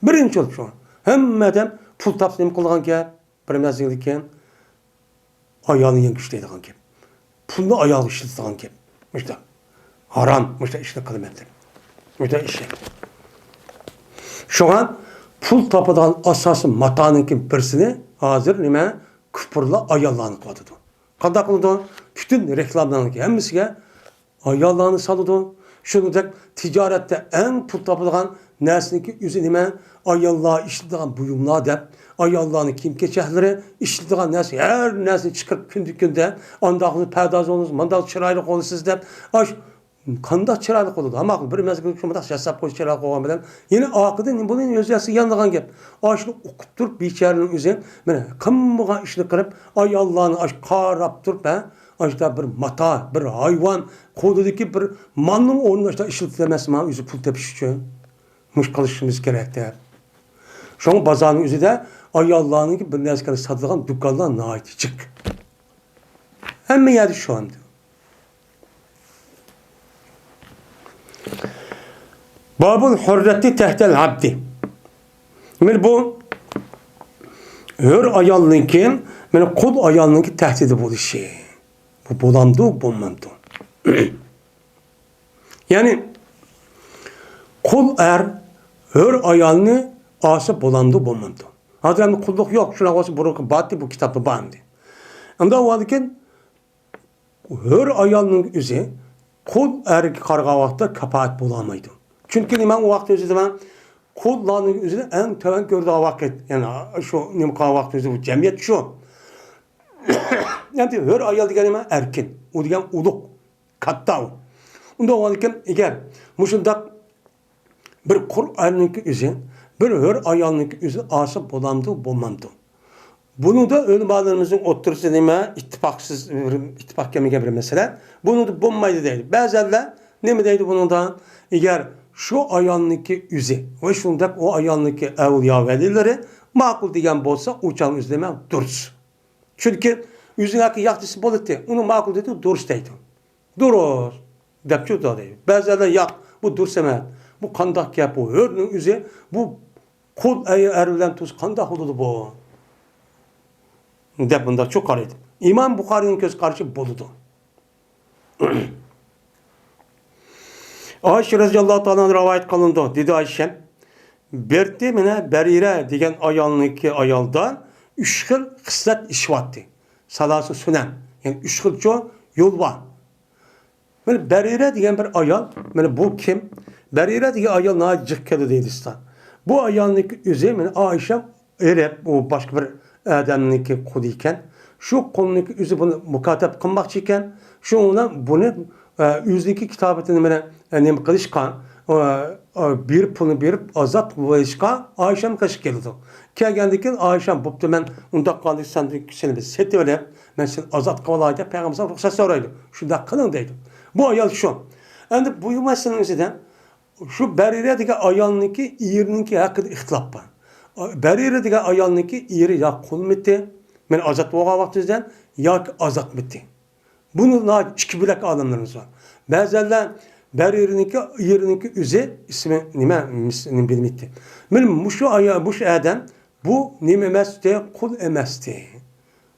Birinci oldu şu an. Hemmeden pul tapsınım kılgan ki, bir mezgilken ayalın yengişteydiğin gibi. Pulunu ayağı işletiğin gibi. İşte haram, işte işini kılmaktır. İşte işi. Şu an pul tapıdan asası matanınki birisini hazır nime küfürle ayallarını kıladı. Kanda kıldı. Bütün reklamlarınki hemmisiga ayallarını salıdı. Şunu da ticarette en pul tapıdan nersinki yüzü nime ayallar işletiğin buyumlar deyip ayallarını kim keçehleri işletiğin nersi her nersi çıkıp günde andağını perdaz olunuz, mandal çıraylık olunuz sizde. Kanda çıraylık oldu. Ama bir mezgil şumada şahsap koyuş çıraylık olan bilen yine akıda bunun özgürlüğü yanılan gel. Aşını okup durup biçerinin üzerine kim buğa işini kırıp ayallarını karap durup aşta bir mata, bir hayvan kodudaki bir manın onun aşta işletilmesi ma yüzü pul tepiş için muş kalışımız gerekti. Şu an bazanın yüzü de ayallarının ki bir nezkere satılan dükkanlarına ait çık. Hemen yeri şu anda. Babul hurreti tehtel abdi. Bu hür ayalınki, kul ayalınki tehdidi buluşu. Bu bulamdı, bulmamdı. Yani kul her ayalını ası bulamdı, bulmamdı. Hazreti kulluk yok. Şuna olsa bunu battı bu kitabı bandı. Anda o halde her ayalının üzü kul karga vakti kapaat bulamaydı. Çünkü ben o vakti üzü ben kulların üzerinde en teven gördüğü vakit. Yani şu nimka vakti üzü bu cemiyet şu. Yani her ayal diyen erkin. O diyen uluk. Katta o. Onda o halde eğer muşundak bir Kur'an'ın üzü bir her ayalının üzü ası bulamdı, bulmamdı. Bunu da ölümalarımızın otursa deme ittifak kemiğe bir mesele. Bunu da bulmaydı değil. Bazıları ne mi deydi bunu da? Eğer şu ayağındaki üze ve şundak o ayağındaki evliya velileri makul diyen bolsa uçağın üzerine dursun. Çünkü yüzündeki yaktısı bol etti. Onu makul dedi, duruz deydi. Duruz. Depçu da değil. Bazıları yak, bu durseme. Bu kandak yap bu. Hörnün üze, bu kul ervilen tuz kandak oldu bu. De bunda çok karıydı. İmam Bukhari'nin göz karşı buludu. Ayşe radıyallahu ta'ala rivayet kılındı. Dedi Ayşe, berdi mene berire degen ayalniki ayalda üç xil xislet işvattı. Salası sünen. Yani üç xil ço yol var. Böyle berire degen bir ayal, yani bu kim? Berire degen ayal nacık kedi deydi istan. Bu ayalniki üzerine Ayşe erep o başka bir adamniki kul iken şu konudaki üzü bunu mukatap kılmak iken şu ona bunu yüzdeki kitabetini bana ne kılışkan bir pulunu bir azat kılışkan Ayşem kaşık geldi. Ki geldiki Ayşem bu ben onda kaldı sen seni bir seti öyle ben sen azat kıvalaydı peygamber ruhsat soraydı. Şu da kılın deydi. Bu ayal şu. Yani bu meselenin üzerinden şu beriredeki ayalniki iyirninki hakkında ihtilaf var. Berire diye ayalniki iri ya kul mitti. Men azat boğa vaktizden ya azat mitti. Bunun iki bilek adamlarımız var. Bazıları beririnki irininki üze ismi nime bilmitti. Men şu adam bu nime mesti kul emesti.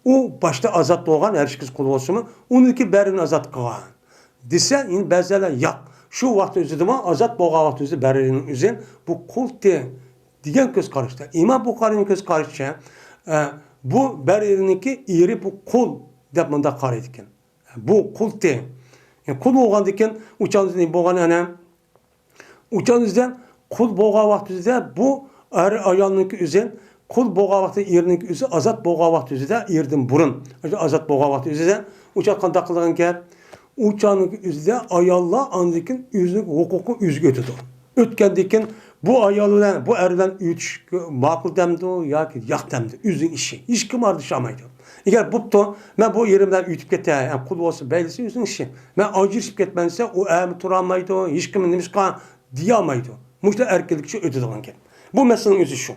O başta azat doğan her kız kul olsun mu? Onunki berin azat kılan. Dise in bazıları ya şu vakti üzüdüm azat boğa vakti üzü berinin üzün bu kul diye diyen göz karıştı. İmam Bukhari'nin göz karıştı. Bu beririnki iri bu kul depmanda karıştı. Bu kul de. Yani kul boğan diken uçağınızın boğan yani uçağınızdan kul boğa vaktinde bu ayağınınki üzen kul boğa vakti irininki üzü azat boğa vakti üzü irdim burun. Azat boğa vakti üzü uçak kantaklıgan gel uçağınınki üzü ayalla andikin yüzünü hukuku üz götürdü. Ötkendikin bu ayalıdan, bu erden üç makul demdi o, ya ki yak demdi. Üzün işi. Hiç kim vardı şamaydı. Eğer buptu, ben bu yerimden ütüp geteyim. Yani kul olsa beylisi üzün işi. Ben acı işip getmense o eğimi turamaydı o, hiç kimin demiş kan diyamaydı. Muşta erkelikçi ödüdüğün gibi. Bu meselenin üzü şu.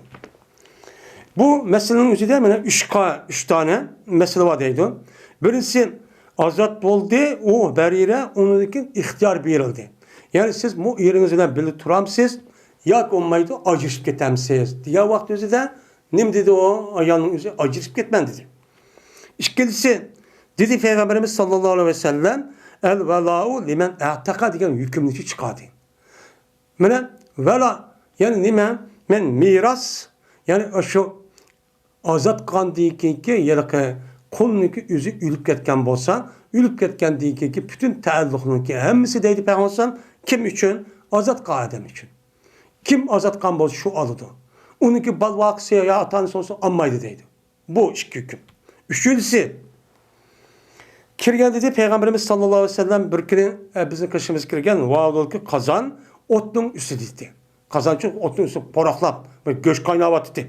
Bu meselenin üzü değil mi? Üç tane mesele var deydi. Birincisi azat oldu, o berire onunki ihtiyar verildi. Yani siz bu yerinizden bilip turamsız, yak olmaydı acışıp getemsiz. Diye vakti özü de nim dedi o ayağının üzeri acışıp getmen dedi. İkincisi dedi Peygamberimiz sallallahu aleyhi ve sellem el velâ'u limen e'teka diyen hükümlüsü çıkardı. Mene vela yani nime men miras yani şu azat kan diyeki yelke kulnuki üzü ülüp ketken bolsa ülüp ketken diyeki bütün tealluqnuki hemmisi deydi Peygamber kim için? Azat kan adam için. Kim azat kan bolsa şu alıdı. Onunki balvaksıya ya atanısı olsa anmaydı deydi. Bu iki hüküm. Üçüncüsü kirgen dedi Peygamberimiz sallallahu aleyhi ve sellem bir kere bizim kışımız kirgen vaadol ki kazan otun üstü dedi. Kazan çünkü otun üstü poraklap ve göç kaynağı battı.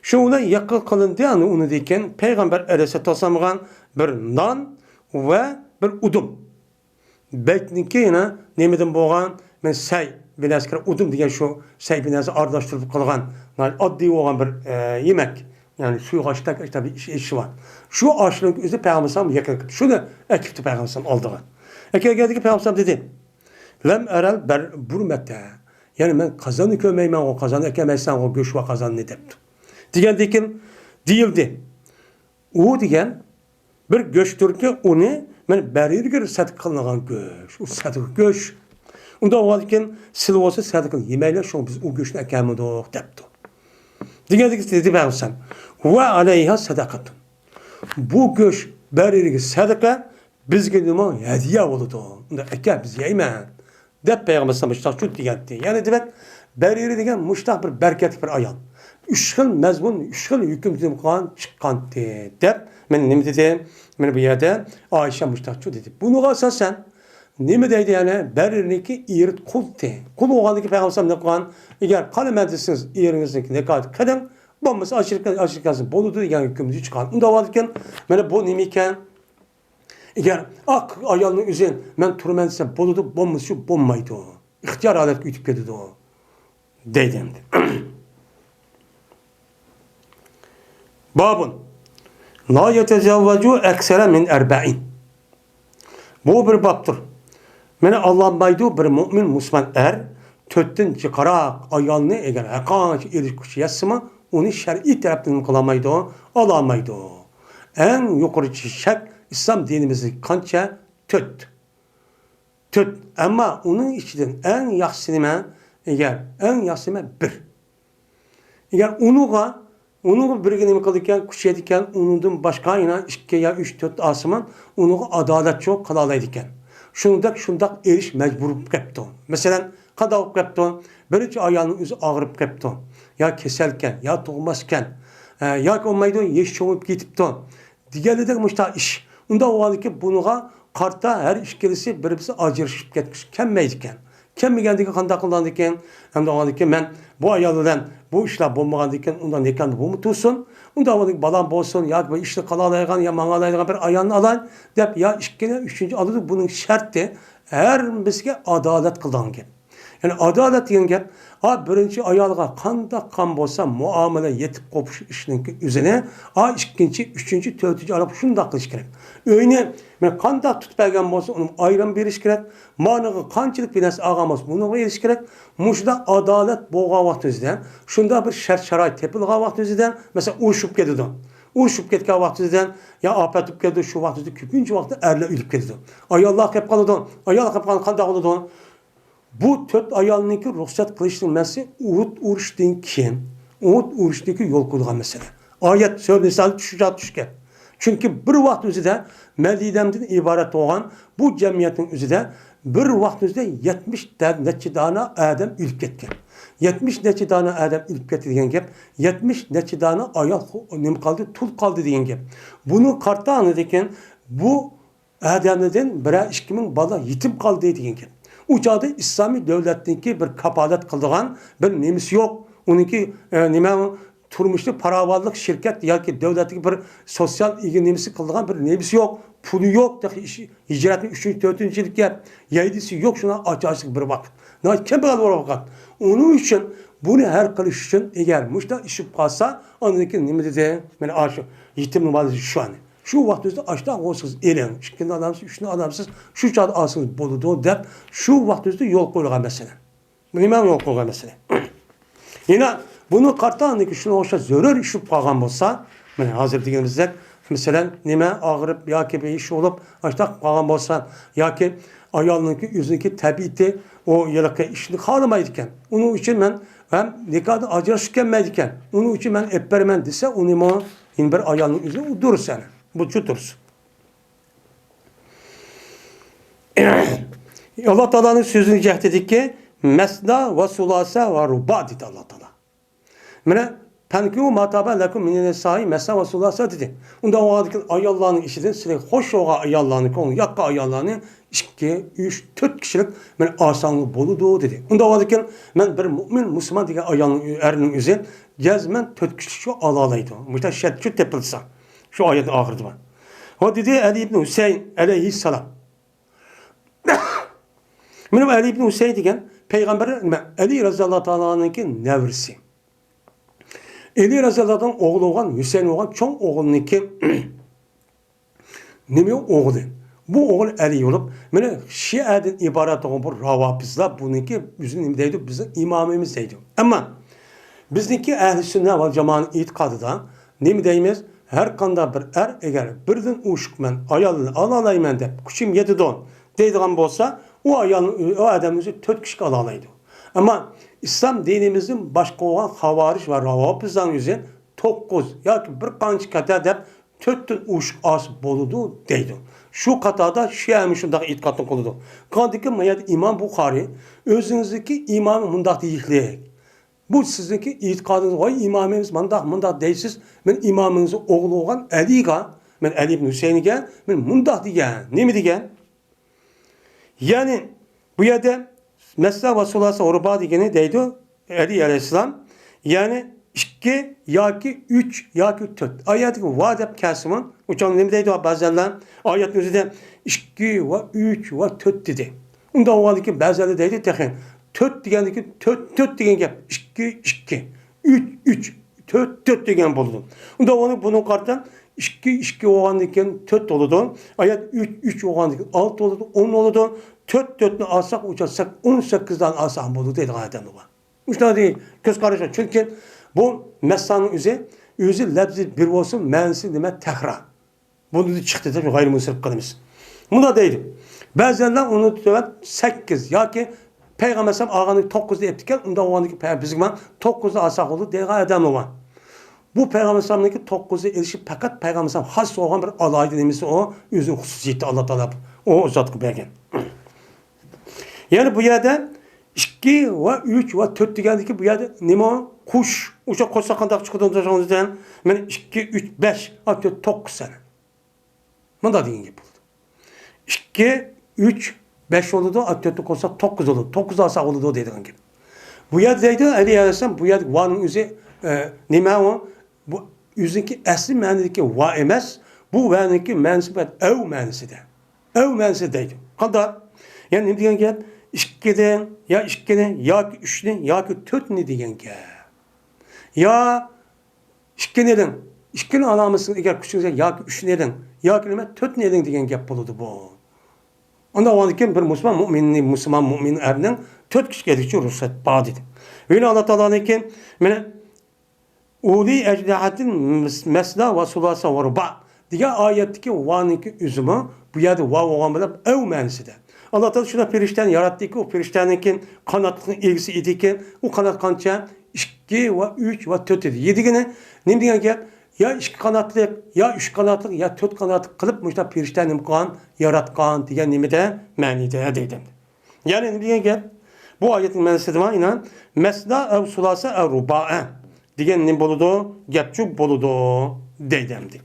Şu ona yakıl kılındı yani onu deyken Peygamber aleyhisselatü vesselam'dan bir nan ve bir udum. Belki yine nemeden boğan men say bilaskar udum diye şu say binası ardaştırıp kılgan addi olan bir yemek. Yani şu haşta tabii işi var. Şu aşının üzeri Peygamber'in yakın. Şunu ekipti Peygamber'in aldığı. Geldi ki Peygamber dedi. Lem eral burmette. Yani ben kazanı kömeymen o kazanı ekemezsen o göç ve kazanı ne demdi. Diyen dikin değildi. O diyen bir göçtür ki onu men berirgir sadık kılınan göç. O sadık göç. Unda o halken silvosu sadık kıl. Yemeyle şu biz o göçün ekamı doğuk depti. Diğerdik dedi ben sen. Ve aleyha sadakatun. Bu göç berirgir sadaka bizge nima hediye oldu. Unda eka biz yeymen. Dep Peygamber sallallahu aleyhi ve sellem yani demek beriri degan muştaq bir berketli bir ayol. 3 xil mazmun, 3 xil hukm chiqqan deb men nima dedim? Men bu yerda Oyisha muştaqchu dedi. Buni asosan nima deydi yani beriniki irit qul de. Qul bo'lganligi Peygamber sallallahu aleyhi ve sellem agar qalaman desangiz eringizniki nikoh qiling, bo'lmasa ashirkasi bo'ladi degan hukmni chiqqan. Unda bo'lgan mana bu nima ekan? Eğer ak ayalının üzerine ben turmen desem boludu bombası bombaydı o. İhtiyar alet gütüp geldi o. Deydimdi. Babun. La yetezavvacu eksere min erba'in. Bu bir babdır. Mene Allah'ın bir mümin Müslüman tötten çıkarak ayalını eğer hakan ilişkisi yatsıma onu şer'i tarafından kılamaydı o. Alamaydı o. En yukarı şek İslam dinimizi kança töt. Ama onun içinden en yaxşısını bir. Eğer onu birgini kılırken, kuşaydıkken, onundan başka yine 2 ya 3-4 asıman onu adalet çok kalalaydıkken. Şundak eriş mecbur kaptı. Mesela kadar kaptı, böylece ayağının yüzü ağırıp kaptı. Ya keselken, ya doğmazken, ya olmaydı, yeş çoğup gitipti. Diğerleri de müştah iş. Unda o halde ki bunuğa kartta her işkelisi birbirisi acırışıp gitmiş. Kemmeydikken. Kemmegendiki kanda kullandıkken. Hem de o halde ki ben bu ayarlıdan bu işler bulmağandıkken ondan nekandı bu mu tutsun? Unda o halde ki balan bolsun ya işte kalalaygan ya mağalaygan bir ayağını alan. Dep ya işkene 3. alıdı bunun şartı her bizge adalet kıldan gibi. Yani adalet diyen gap, birinci ayalga kanda kan bolsa muamele yetip kopuş işinin üzerine, ikinci, üçüncü, dördüncü alıp şunu kılış gerek. Öyle kanda tutmayan bolsa onun ayran beriş gerek, manığı kançılık binası ağamaz bunu veriş gerek. Muşda adalet boğa vaktizden, şunda bir şart şaray tepilga vaktizden, mesela uyuşup geldi. Uyuşup ketken vaktizden, ya apetup geldi şu vaktizde küpünce vakti erle ülüp geldi. Ayallah hep kalıdı, ayallah hep kalıdı, kanda kalıdı. Bu 4 ayalınınki ruhsat kılıştırılması Uhud uğruştaki yol kurduğun mesele. Ayet söylesel düşken. Çünkü bir vakit üzere Medine'den ibaret olan bu cemiyetin üzere bir vakit üzere 70 neçe tane adam ülk etken. 70 neçe tane adam ülk etti diyen gep. 70 neçe tane ayal nem kaldı, tul kaldı diyen gep. Bunu kartta anladıkken bu adamlardan birer işkimin bala yetim kaldı diyen gep. Uçağı İslami devletindeki bir kapalet kıldığan bir nemisi yok. Onunki turmuşlu paravallık şirket ya ki devletteki bir sosyal ilgi nemisi kıldığan bir nemisi yok. Pulu yok. Hicretin 3. 4. yıllık yer. Yaydisi yok. Şuna açık bir vakit. Kim kadar var vakit? Onun için bunu her kılış için eğer müştah işip kalsa onunki nemi dedi. Yani aşık. Yetim numarası şu an. Şu vaktimizde açtan olsanız elin, ikindi adamsız, üçüncü adamsız, şu çadı alsınız boludu dep, şu vaktimizde yol koyulgan mesele. Nima yol koyulgan mesele. Yine bunu kartandaki şunu olsa zörür işip kalgan bolsa, hazır diyenimizde mesela nima ağırıp ya ki bir iş olup açtan kalgan bolsa, ya ki ayalınınki, yüzünki tabiiti o yalaka işini kalamaydıkken, onun için ben hem nikahda acırışkenmeydikken, onun için ben eppermen dese, onu yine bir ayalının yüzüne durur seni. Bu çuturuz. Allah Teala'nın sözünü cehd edik ki mesna ve sulasa ve ruba dedi Allah Teala. Mene penkiu mataba lekum minen sahi mesna ve sulasa dedi. Onda o adık ayallahının işidin sürekli hoş oğa ayallahının konu yakka ayallahının 2, 3, 4 kişilik men asanlığı boludu dedi. Onda o adık men bir mümin Müslüman diye ayallahının erinin üzerine cezmen 4 kişi şu alalaydı. Müteşşet şu tepilsa. Şu ayetin ahırdı var. O dedi Ali İbni Hüseyin aleyhisselam. Benim Ali İbni Hüseyin degen Peygamber Ali Razıyallahu Teala'nınki nevrisi. Ali Razıyallahu oğlu olan Hüseyin olan çoğun oğlununki nemi oğlu. Bu oğul Ali olup böyle Şia'dan ibaret olan bu ravafizler bununki bizim nimdeydi, bizim imamimizdeydi. Ama bizdeki ehl-i sünnet ve cemaatın itikadı da nemi deyimiz? her qanday bir eğer birden uşukman ayolni alalayman deb kuchim yetidon deydigan bo'lsa, o adamın özü 4 kişi alalaydı. Ama İslam dinimizin başka olan havariş ve ravabızdan yüzün 9 yoki bir qancha kata deb 4 uşuk as boludu deydi. Şu katada Şia'nın şundaq e'tiqodni qiladi. Qandiki mayat İmam Buxoriy özünüzdeki imamı mundaq deyiklik. Bu sizdeki e'tiqodingiz, voy imamimiz mundaq deysiz. Men imamınızı oğlu olan Ali'ga, men Ali ibn Hüseyin'e men mundaq degan. Nima degan? Yani bu yerde mesela Resulullah Urba degeni deydi Ali aleyhisselam. Yani 2 yoki 3 yoki 4. Ayetdagi va deb kasimin uchun nima deydi ba'zilar oyatning o'zida 2 va 3 va 4 dedi. Unda o'g'adiki ba'zilar deydi texin 4 degandiki 4 degan gap 2 2 3 4 degan bo'ldi. Unda onu bunun qartan 2 o'g'andikan 4 bo'ladi. Ayat 3 o'g'andikan 6 bo'ladi, 10 bo'ladi. 4'ni alsak uçarsak 18'den alsak bo'ladi deydi adamlar. Şuna değil, göz karışır. Çünkü bu meslanın özü lebzi bir olsun, mənsi demek tekrar. Bunu da çıktı da gayrimüslim kılımız. Buna değil. Bazılarından onu tutuyor 8 ya ki Peygamber Sam ağanı 9'da yaptıkken onda o andaki bizim 9'da alsak olur deydi adamlar var. Bu Peygamber Sam'daki 9'da erişip fakat Peygamber Sam has olan bir alaydı demişse o özün hususiyeti Allah Teala o zatkı belgen. Yani bu yerde 2 ve 3 ve 4 degandiki bu yerde nima kuş uçak koysa qandaq chiqadi o'zdan men 2 3 5 4 9 sene. Manda degan gap bo'ldi. 2 3 5 bo'ladi, 4 qo'ysa 9 bo'ladi. 9 olsa bo'ladi deydigan gap. Bu yer deydi Ali alayhisalom bu yer vaning o'zi nima o? Bu o'zinki asli ma'nodagi va emas, bu vaniki ma'nosi av ma'nosida. Av ma'nosi deydi. Qanday? Yani ne degan gap? 2'den ya 2'den ya 3'den ya 4'ni degan gap. Ya 2'den 2'nin alamasını eğer küçükse ya 3'den ya kelime 4'den degan gap bo'ladi bu. Onda olanken bir Müslüman mümin erden 4 kişi geldikçe ruhsat bağ dedi. Öyle Allah Teala'nın ki mene uli ecdahatin mesla ve sulasa ve ruba diye ayetteki vaniki üzümü bu yerde va olan bile ev menisi de. Allah Teala şuna perişten yarattı ki o perişteninki kanatının ilgisi idi ki o kanat kança 2 ve 3 ve 4 dedi. 7 gene ne diyen gel ya 2 kanatlı ya 3 kanatlı ya 4 kanatlı kılıp müşta periştenim kan yaratkan diyen nimede manide dedim. Yani ne diyen gel bu ayetin manisi de var inan mesla ev sulasa ev ruba'a diyen ne boludu gepçuk boludu deydemdi.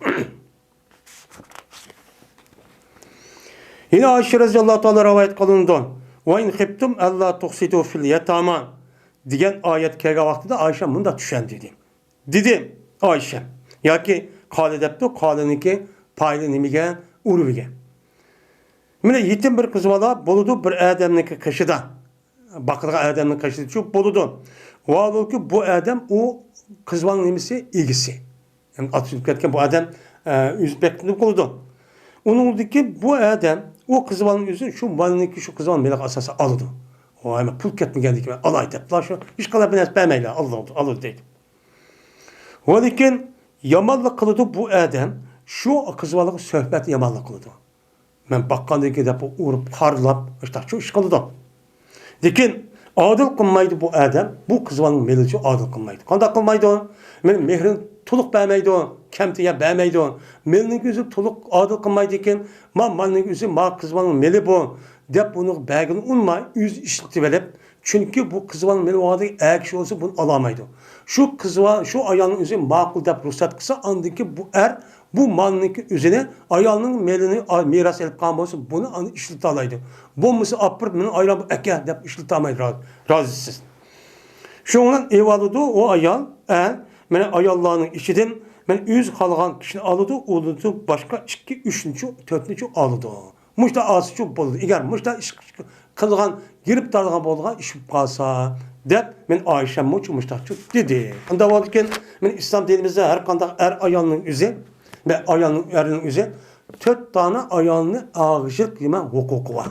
Yine Ayşe radıyallahu ta'ala rivayet kılındı. Ve in khiftum alla tuqsitu fil yatama diyen ayet kelge vaktinde Ayşe bunu da düşen dedi. Dedi Ayşe. Ya ki kâle deptu kâleniki paylı nimige uruvige. Mine yetim bir kız vala boludu bir adamniki kışıda. Bakırga adamniki kışıda çok boludu. Valı ki bu adam o kız valanın nimisi ilgisi. Yani atışıp ketken bu adam Üzbek'ini buludu. Onun ki bu adam o kızıvanın yüzü şu malındaki şu kızıvanın melek asası aldı. O hemen pul ketmegendik ve alay tepla şu iş kadar bines bemeyle aldı dedi. Lakin yamallık kılıdı bu adam şu kızıvanlık sohbet yamallık kılıdı. Ben bakkandaki de bu uğrup parlap işte şu iş kılıdı. Lakin adil kılmaydı bu adam bu kızıvanın melici adil kılmaydı. Kanda kılmaydı o? Benim mehrin tuluk bəməydi o, kəmtiyə bəməydi o. Melinin gözü tuluk adil qılmaydı iken, malının gözü kızvanın meli bu. Dep bunu bəgini unmay, yüz işleti verip, çünkü bu kızvanın meli o adı kişi olsa bunu alamaydı. Şu kızvan, şu ayağının üzü makul dep ruhsat kısa andaki bu bu malının üzerine ayağının melini miras elip kalma olsa bunu işleti alaydı. Bu mısı apırt, benim ayağım eke dep işleti almaydı razısız. Şu onun evalıdı o ayağın, mene ayallarının içinden men yüz kalgan kişini alıdı, oludu başka 2, 3, 4 alıdı. Muşta ağzı çok boludu. Eğer muşta iş kılgan, girip darıgan bolgan işip kalsa, dep men Ayşe muşta çok dedi. Anda varken men İslam dinimizde her kanda ayalının yüzü ve ayalının erinin yüzü 4 tane ayalını ağışık yeme hukuku var.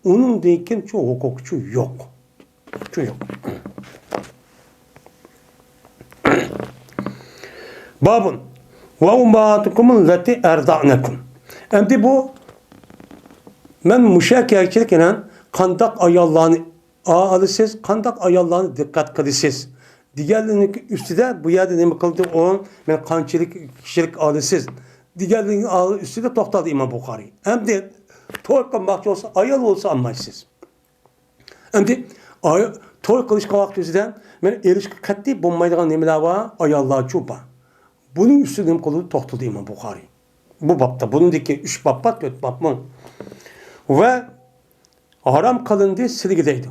Onun deyken çok hukukçu yok. Çok yok. Babun Ve ummatukum lati erda'nekum. Endi bu men müşakirçilik ile kandak ayallarını alısız, kandak ayallarını dikkat kılısız. Diğerlerinin üstüde bu yerde ne kıldı o men kançilik kişilik alısız. Diğerlerinin üstüde toxtadı İmam Bukhari. Endi toy kılmak olsa ayal olsa anlaysız. Endi toy kılışka vakti üzerinden men erişki katli bulmaydıgan nemeler var ayallar çupa. Bunun üstüne kolu toxtadı İmam Bukhari. Bu babda bunundaki 3 bab var, 4 bab mı? Ve haram kılındı silgideydi.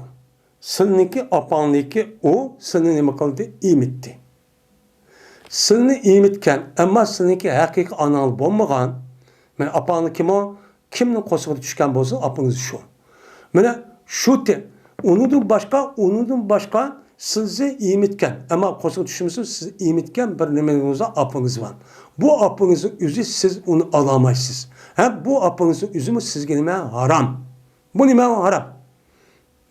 Sılniki apanliki o sılnı nime kıldı imitti. Sılnı imitken ama sılniki hakiki anal bulmagan men apanlı kim o? Kimnin kosuğu düşken bozun apınız şu. Mene şu te unudun başka sizi imitken ama kosuğu düşmüşsün siz imitken bir nimenizde apınız var. Bu apınızın üzü siz onu alamayısınız. Hem bu apınızın üzümü sizge nime haram. Bu nime haram.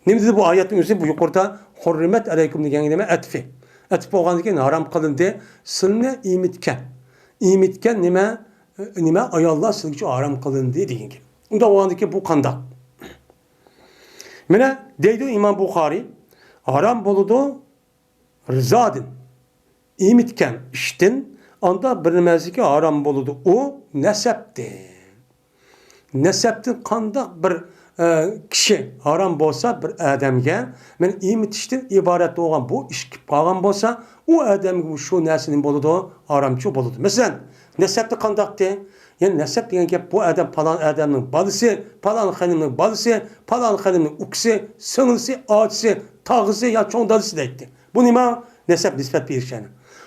Ne dedi bu ayetin üzü bu yukarıda hurrimet aleyküm diyen nime etfi. Etfi oğandaki haram kılındı. Sılne imitken. İmitken nime ayallah silgici haram kılındı diyen gibi. Onda oğandaki bu kandak. Mene deydi İmam Bukhari haram boludu rızadın. İmitken iştin anda bilinmezdi ki haram boludu. O nesepti. Neseptin kandak bir kişi haram bolsa bir adamga men imitishdan iborat bo'lgan bu ish qilib qolgan bo'lsa u odamga shu narsaning bo'ladi haramchi bo'ladi. Masalan, nasabni qandaqdi? Yani nasab degan gap bu adam falan adamning bolasi, falan xonimning bolasi, falan xonimning ukisi, singilsi, ochisi, tog'isi yo cho'ng dadasi deydi. Bu nima? Nasab nisbat berishani.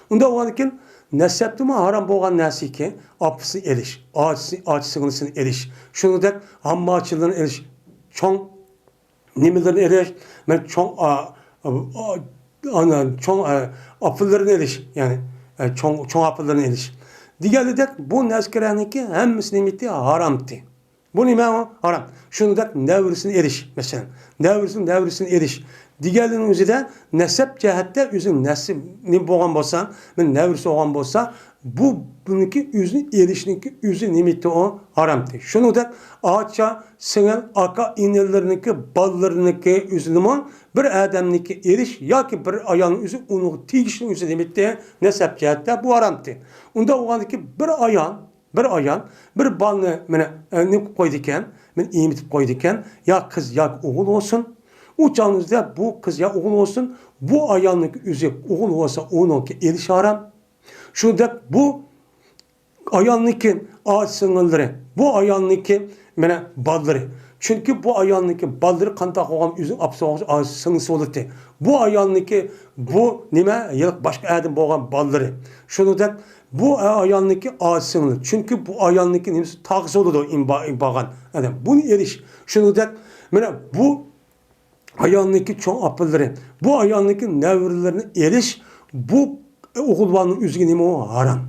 Unda o'g'ankin nasabdimi haram bo'lgan narsaki, opisi erish, ochisi singilsini erish, shuningdek hammachilarni erish, çoğ nimelerine eriş, ben çoğ apıllarına eriş, yani çoğ apıllarına eriş. Diğerleri de bu nezkereniki hemmisinin imiti haramtı. Bu nime haram. Şunu da nevrisine eriş mesela. Nevrisine eriş. Diğerlerinin üzü de nesep cehette üzün nesip ne boğan bolsa, ben nevrisi olan bolsa bu bununki üzün erişinki üzün nimeti o haramtı. Şunu da ağaça singen aka inellerindeki ballarındaki üzünümü bir adamniki eriş ya ki bir ayağın üzü onu tigişin üzü nimeti nesep cehette bu haramtı. Onda oğandaki bir balını ne koyduken, ben imitip koyduken ya kız ya oğul olsun. Uçağınızda bu kız ya oğul olsun, bu ayağındaki üzü oğul olsa onunki eriş haram. Şurada bu ayağındaki ağaç sınırları, bu ayağındaki balları. Çünkü bu ayağındaki balları kantak olan üzüm apsa ağaç sınırsı olurdu. Bu ayağındaki bu nime başka adam boğan balları. Şurada bu ayağındaki ağaç sınırları. Çünkü bu ayağındaki nimesi tağısı olurdu bağan adam. Bunu eriş. Şurada bu ayağındaki çoğun apılları, bu ayağındaki nevrilerine eriş, bu oğulvanın üzgünü o haram.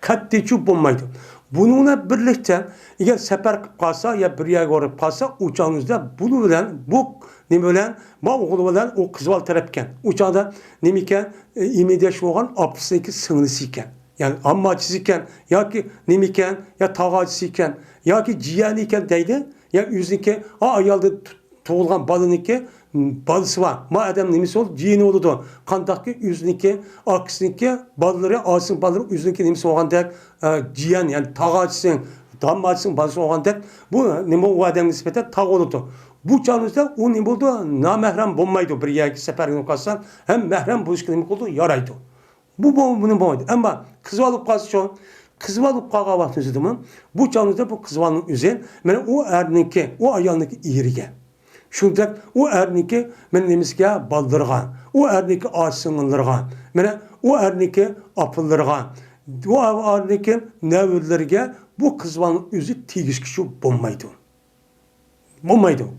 Katli çup olmaydı. Bununla birlikte eğer sefer kalsa ya bir yer görüp kalsa uçağınızda bunu bilen, bu ne bilen, bu oğulvanlar o kızval tarafken, uçağda nemiken imideş olan apısındaki sınırlısıyken, yani ammacısıyken, ya ki nemiken, ya tağacısıyken, ya ki ciğerliyken deydi, ya yüzünki ayalda tuğulgan balınınki balısı var. Madem nemisi oldu, cini oldu. Kandaki yüzünki, aksınki balları, ağzın balları, yüzünki nemisi olan dek ciğen yani tağacısın, damacısın balısı olan dek bu nemi o adam nispete tağ oldu. Bu çağınızda o nemi oldu, namehrem bulmaydı bir yerki seferini kalsan hem mehrem buluşku nemi oldu, yaraydı. Bunun bulmaydı. Ama kızvalıp kalsı şu kızvalıp kalka vaktiniz mi? Bu çağınızda bu kızvalının üzerine o erninki, o ayağındaki iğrige. Şurada o erniki menimizge baldırgan, o erniki ağaçsınılırgan, o erniki apıllırgan, o erniki nevüllerge bu kızvanın üzü tigiş kişi bulmaydı.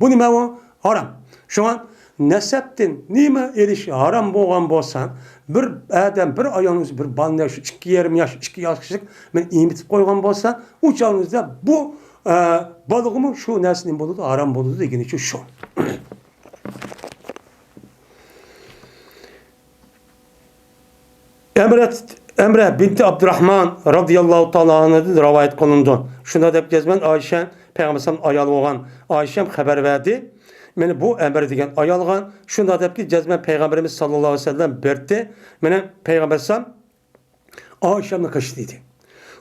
Bu nime o? Haram. Şu an neseptin nime erişi haram boğan bolsan, bir adam bir ayağınız bir bal yaş, 2 yarım yaş, 2 yaşlık men imitip koygan bolsa, uçağınızda bu balığımın şu nesinin buludu, haram buludu degeni için şu. Emret Emre binti Abdurrahman radıyallahu ta'ala anh'dan rivayet kılındı. Şunda dep gezmen Ayşe Peygamberimizin ayalı olan Ayşem haber verdi. Mene bu Emre degen ayalgan şunda dep ki cezmen Peygamberimiz sallallahu aleyhi ve sellem berdi. Mene Peygamberimiz Ayşem'le kaçtıydı.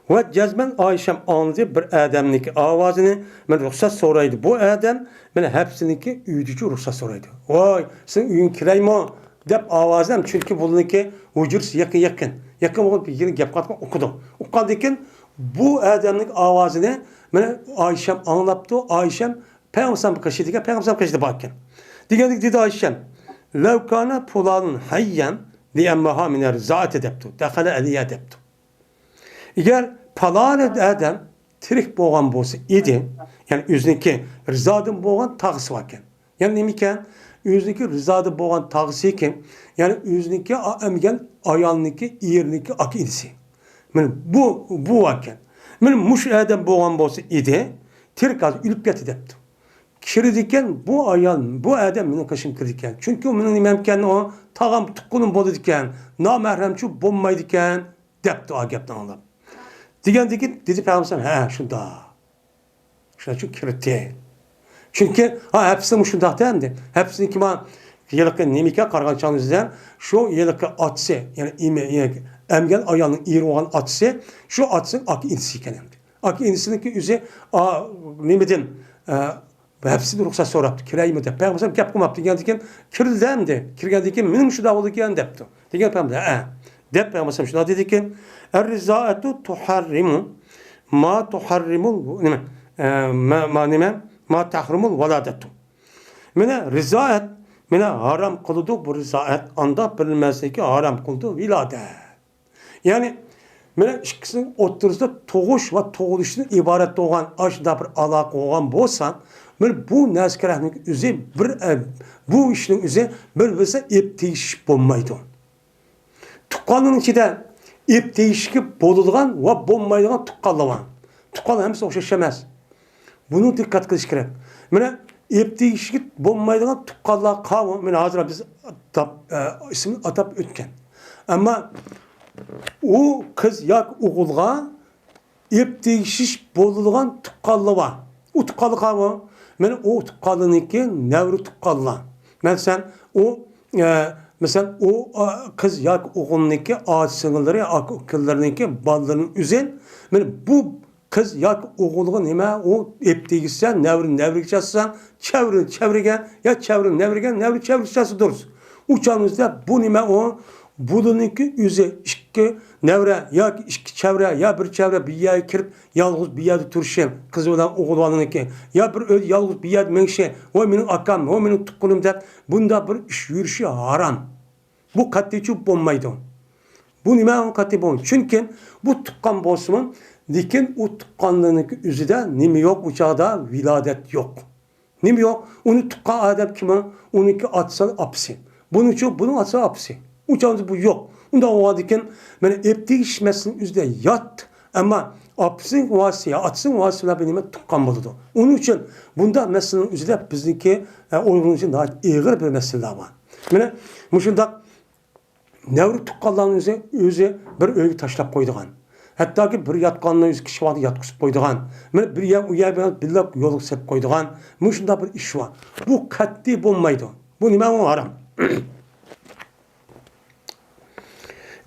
Ve cezmen Ayşem anladı bir adamniki avazını men ruhsat soraydı. Bu adam men hepsininki üydücü ruhsat soraydı. Vay sen üyün kirayma dep avazım çünkü bununki vücudu yakın. Yakın olup bir yerin gap katma okudu. Okuduğundan bu adamın avazını men Ayşem anlattı. Ayşem Peygamber'e kaçtı. Peygamber'e kaçtı bakken. Diyedik dedi Ayşem. Lev kana fulanun hayyan liyemmaha miner zaat edeptu. Dakhala aliye edeptu. Eğer palan adam tirik boğan bolsa idi, yani yüzünki rızadım boğan tağısı varken. Yani nemiken yüzünki rızadı boğan tağısı iken, yani yüzünki emgen ayağınki iyerniki akidisi. Yani bu varken. Yani muş adam boğan bolsa idi, tirik az ülüp getidepti. Kiridiken bu ayağın, bu adam benim kaşın kiridiken. Çünkü onun imamken o tağım tukkunun bolu diken, namehremçu bombaydı diken, depti o agaptan Allah. Digen dedi Peygamber şunda. Şuna çok kirti. Çünkü hepsi şunda dendi. Hepsini kime yelakı nemike kargançanı izler. Şu yelakı atsı yani emgen ayağının iri olan atsı şu atsın ak insi kenemdi. Ak insininki üzü nimetin hepsi bir ruhsat soraptı. Kirayı mı de. Peygamber kep kumaptı. Digen kirli dendi. Kirgen benim şu davulu diyen depti. Digen Peygamber dep Peygamber şuna dedi ki Er-rizaetu tuharrimu ma tuharrimul ma tahrimul veladetu. Mene rizaet mene haram kıldı bu rizaet anda bilinmezdi ki haram kıldı viladet. Yani mene ikisinin oturusunda toğuş ve toğuluşun ibaret olan aşında bir alaka olan bolsa mene bu neskerahın üzü bu işin üzü bir bize iptiş bulmaydı. Tuqqanın içinde ip değişikip bolulgan ve bombaydıgan tuqqanlavan. Tuqqan hemsi oşaşamaz. Bunu dikkat kılış gerek. Mene ip değişikip bombaydıgan tuqqanla kavu. Mene hazır biz ismini atap ötken. Ama o kız yak oğulga ip değişik bolulgan tuqqanlava. O tuqqanlı kavu. Mene o tuqqanlınınki nevru tuqqanla. Mesela mesela o kız yak oğlununki ağaçsınırları, akıllarınınki ballarının üzen. Yani bu kız yak oğlunu nime o epteysen, nevri geçersen, çevregen, ya nevri çevrikçesi duruz. Uçağımızda bu nime o, bununki üze, iki nevre, ya iki çevre, ya bir çevre bir yere kirip, yalnız bir yerde turşem, kız olan oğul olanınki, ya bir yalnız bir yerde menşe, o benim akam, o benim tukkunum der, bunda bir iş yürüyüşü haram. Bu katli çup bombaydı. Bu nime o katli bombaydı. Çünkü bu tukkan bosmun, dikin o tukkanlığınki üzüde nimi yok, uçağda viladet yok. Nimi yok, onu tukkan adam kime, onunki atsa apsi. Bunun için bunu atsa apsi. Uçağımız bu yok. Onda o adikin yani epti işmesinin üzerinde yat ama apsın vasıya, atsın vasıya benimle tukkanmalıdır. Onun için bunda meselenin üzerinde bizdeki oyunun için daha ağır bir mesele var. Yani muşunda nevri tukkanların özü bir öykü taşlap koyduğun. Hatta ki bir yatkanlığı yüz kişi vardı yatkısıp koyduğun. Yani bir yer billah yoluk sep koyduğun. Muşunda bir iş var. Bu katli bulmaydı. Bu nime o haram.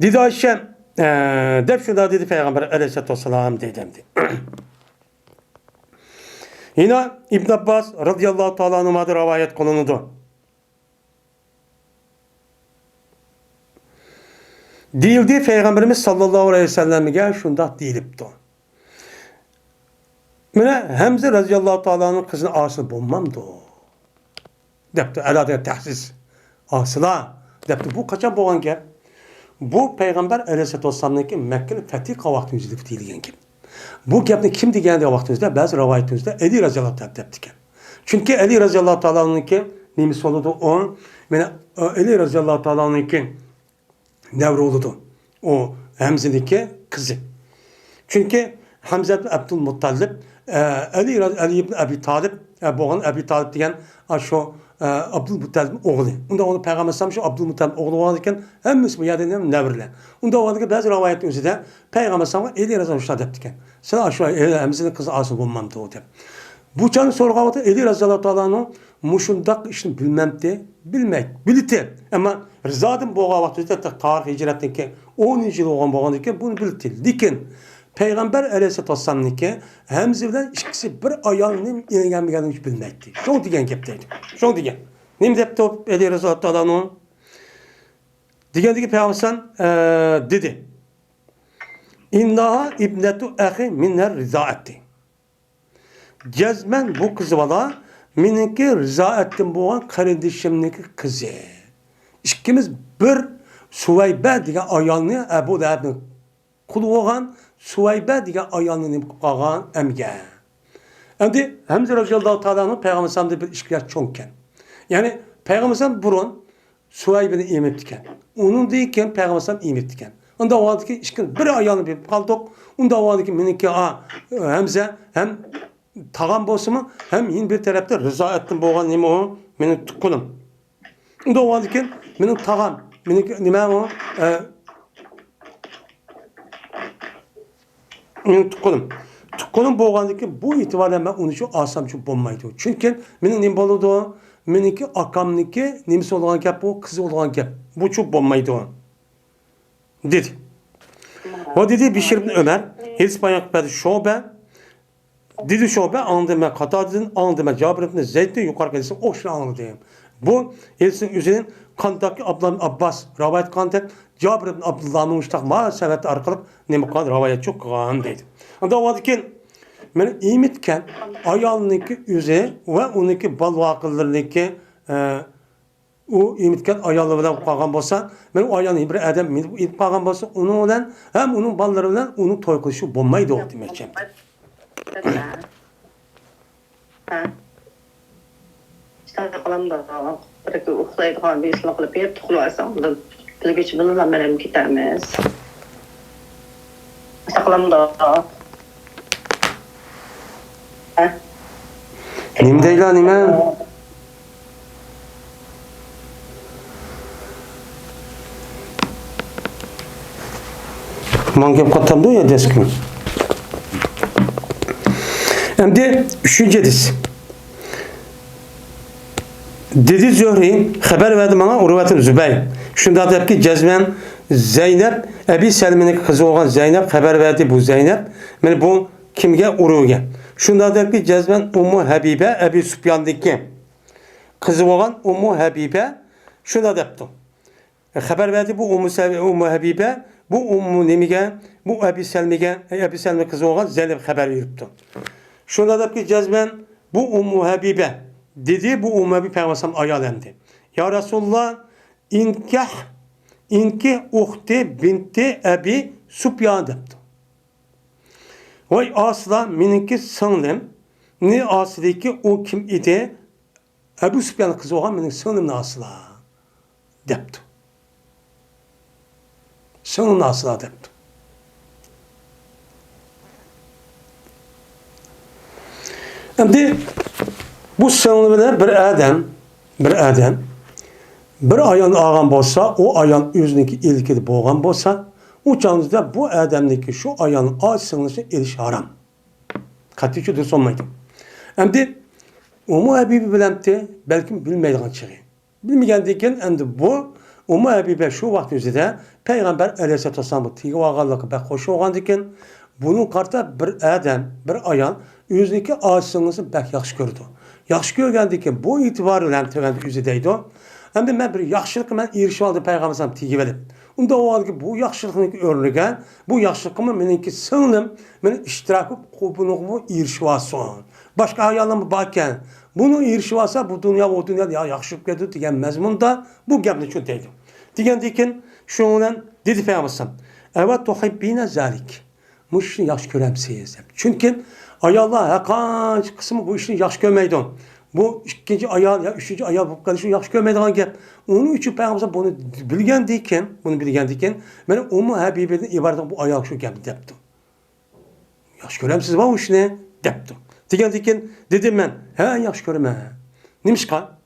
Dedi Ayşe, dep şunda dedi Peygamber aleyhissalatü vesselam dedemdi. Yine İbn Abbas radıyallahu ta'ala anhuma da rivayet kılınudu. Değildi Peygamberimiz sallallahu aleyhi ve sellem'e şunda deyilipti. Mene Hamza radıyallahu ta'ala anh'ın kızını asıl bulmamdı o. Depti, elade tahsis. Asıla. Depti, bu kaçan boğan gel. Bu Peygamber aleyhissalatü vesselam'daki Mekke'nin fethi vaxtımızda deyilgen gibi. Bu gapni kim degan vaxtımızda bazı rivayetimizde Ali radıyallahu ta'ala deptiken. Çünkü Ali radıyallahu ta'ala'nınki nemisi oldu o. Mene Ali radıyallahu ta'ala'nınki nevri oldu. O Hamza'daki kızı. Çünkü Hamza ibn Abdülmuttalib Ali ibn Abi Talib boğan Abi Talib degan şu Abdülmuttalib'in oğlu. Unda onu Peygamber sallam şu Abdülmuttalib'in oğlu olan iken hemmisi bu yerden nevirler. Unda o adaki bazı rivayet özüde Peygamber sallam eli razı olsun deptiken. Sen aşağı hemzinin kızı asıl bulmamdı o dep. Bu çanı sorgavatı Eli Razallahu Teala'nın muşundak işini bilmemdi, biliti. Ama rızadım boğa vakti tarih hicretten ki 10. yıl olan boğandı ki bunu biliti. Lakin Peygamber Aleyhisselatü Vesselam'ın ki hemzi bilen ikisi bir ayağının yengen hiç bilmekti. Şunu diyen gepteydi. Şunu diyen. Nim depti o Eli Razallahu Teala'nın? Diyen ki Peygamber dedi. İnnaha ibnetu ahi minner rizaetti. Cezmen bu kızı bana miniki rıza ettim boğan kardeşimdeki kızı. İkimiz bir Suvaybe diye ayağını Ebu Leheb'in kulu olan Suvaybe diye ayağını kalan emge. Şimdi Hamza radıyallahu ta'ala'nın Peygamber sallallahu bir ilişkiler çoğunken. Yani Peygamber sallallahu burun Suvaybe'ni imettiken. Onun deyken Peygamber sallallahu imettiken. Onda o adaki ilişkin bir ayağını bir kaldık. Onda o adaki miniki Hamza hem tağam bolsunmu hem yine bir tarafta rıza ettim boğan nime o menin tukkunum. Unda o adiki menin tağam menin nime o menin tukkunum. Tukkunum boğandaki bu itibarla ben onu şu asamçı bulmaydı. Çünkü menin nime boludu meninki akamniki nimsi olan gap bu kızı olan gap. Bu çok bulmaydı o. Dedi. O dedi Bişir bin Ömer Hispanya kadar şobe dedi şobe anladım Katad'ın anladım Cabir ibn Zeyd'in yukarı gelirse o şunu anladım. Bu Elsin üzerinin kantak Abdullah Abbas rivayet kantak Cabir ibn Abdullah'ın müştak maalesef arkalık ne bu kadar rivayet çok kan dedi. Anda o ki ben imitken ayağındaki üze ve onunki bal vakıllarındaki o imitken ayağlı bilen kalgan bolsa ben o ayağını bir adam imit kalgan bolsa onun olan hem onun balları bilen onun toy kılışı bulmaydı o demekçe. İşte kalamda belki uxlaydı kan bir ıslah kılıp hep tuğlarsam da geç bununla benim kitemiz. İşte kalamda Nimdeyla nime? Mangem katamdı ya deskin. Hem de üçüncü hadis. Dedi Zühri haber verdi bana Urvet'in Zübeyir. Şunda der ki cezmen Zeynep Ebi Selmin'in kızı olan Zeynep haber verdi bu Zeynep. Yani bu kimge Urve'ye. Şunda der ki cezmen Ummu Habibe Ebi Süfyan'daki kızı olan Ummu Habibe şunda derdi. Haber verdi bu Ummu Habibe bu Ummu Nemige bu Ebi Selmi kızı olan Zeynep haber veripti. Şunda der ki cezmen bu Ummu Habibe dedi bu Ummu Habibe Peygamber ayalandı. Ya Resulullah inkih uhti binti Ebi Süfyan dedi. Vay asla mininki sınırım ne aslı ki o kim idi Ebu Süfyan'ın kızı olan benim sınırım asla depti. Sınırım asla depti. Şimdi bu sınırımda bir adam bir ayağın ağam bolsa o ayağın yüzündeki ilgili boğan bolsa uçağınızda bu adamdaki şu ayağın ağaç sınırlısı eriş haram. Katiçi dürüst olmaydı. Şimdi Ummu Habibi bilemdi belki bilmeydiğin şeyi. Bilmeyendiyken şimdi bu Ummu Habibe şu vakti üzerinde Peygamber Aleyhisselatü Vesselam'ı tigi ağırlıkı pek hoş oğandıyken bunun karta bir adam, bir ayağın yüzündeki ağaç sınırlısı pek yaxşı gördü. Yaxşı görgəndiyken bu itibarıyla tevendi üzerindeydi o. Hem de ben bir yaxşılık ben erişim aldı Peygamber sallam tigi verip. Onda o aldı ki bu yaxşılıkın örneğe, bu yaxşılıkımı menenki sığınım, menin iştirakı bunu erişim alsın. Başka hayalımı bakken, bunu erişim alsa bu dünya o dünya ya yaxşılık geldi diyen mezmunda bu gemini çok deydi. Digendiyken şununla dedi Peygamber sallam, evet tuhibbine zalik. Bu işini yaxşı göremsiyiz. Çünkü ayallah kaç kısmı bu işini yaxşı görmeydi. Bu ikinci ayağı ya üçüncü ayağı bu kadar yaxşı görmediğin gap. Onun için Peygamber bunu bilgendiyken ben Ummu Habibe'den ibaret bu ayağı şu gap depti. Yaxşı göremsiz var bu işini depti. Digendiyken dedim ben he yaxşı görme. Nimişka?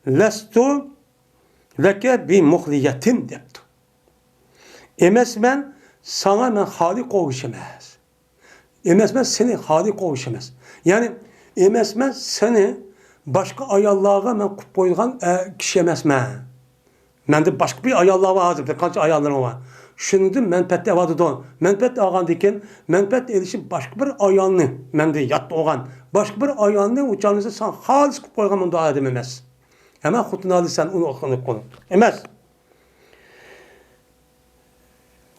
lestu leke bi muhliyetin depti. Emes men sana men halik oluşamaz. Emes men seni halik oluşamaz. Yani emes men seni başka ayallığa men kup koygan kişi emes men. Mende başka bir ayallığa var hazır. Kaç ayallarım var. Şunu menpette vardı da. Menpette ağan diken, menpette erişip başka bir ayalını, mende yattı oğan, başka bir ayalını uçağınızı sen halis kup koygan onu da edememez. Hemen hutunu alırsan onu okanıp konu. Emez.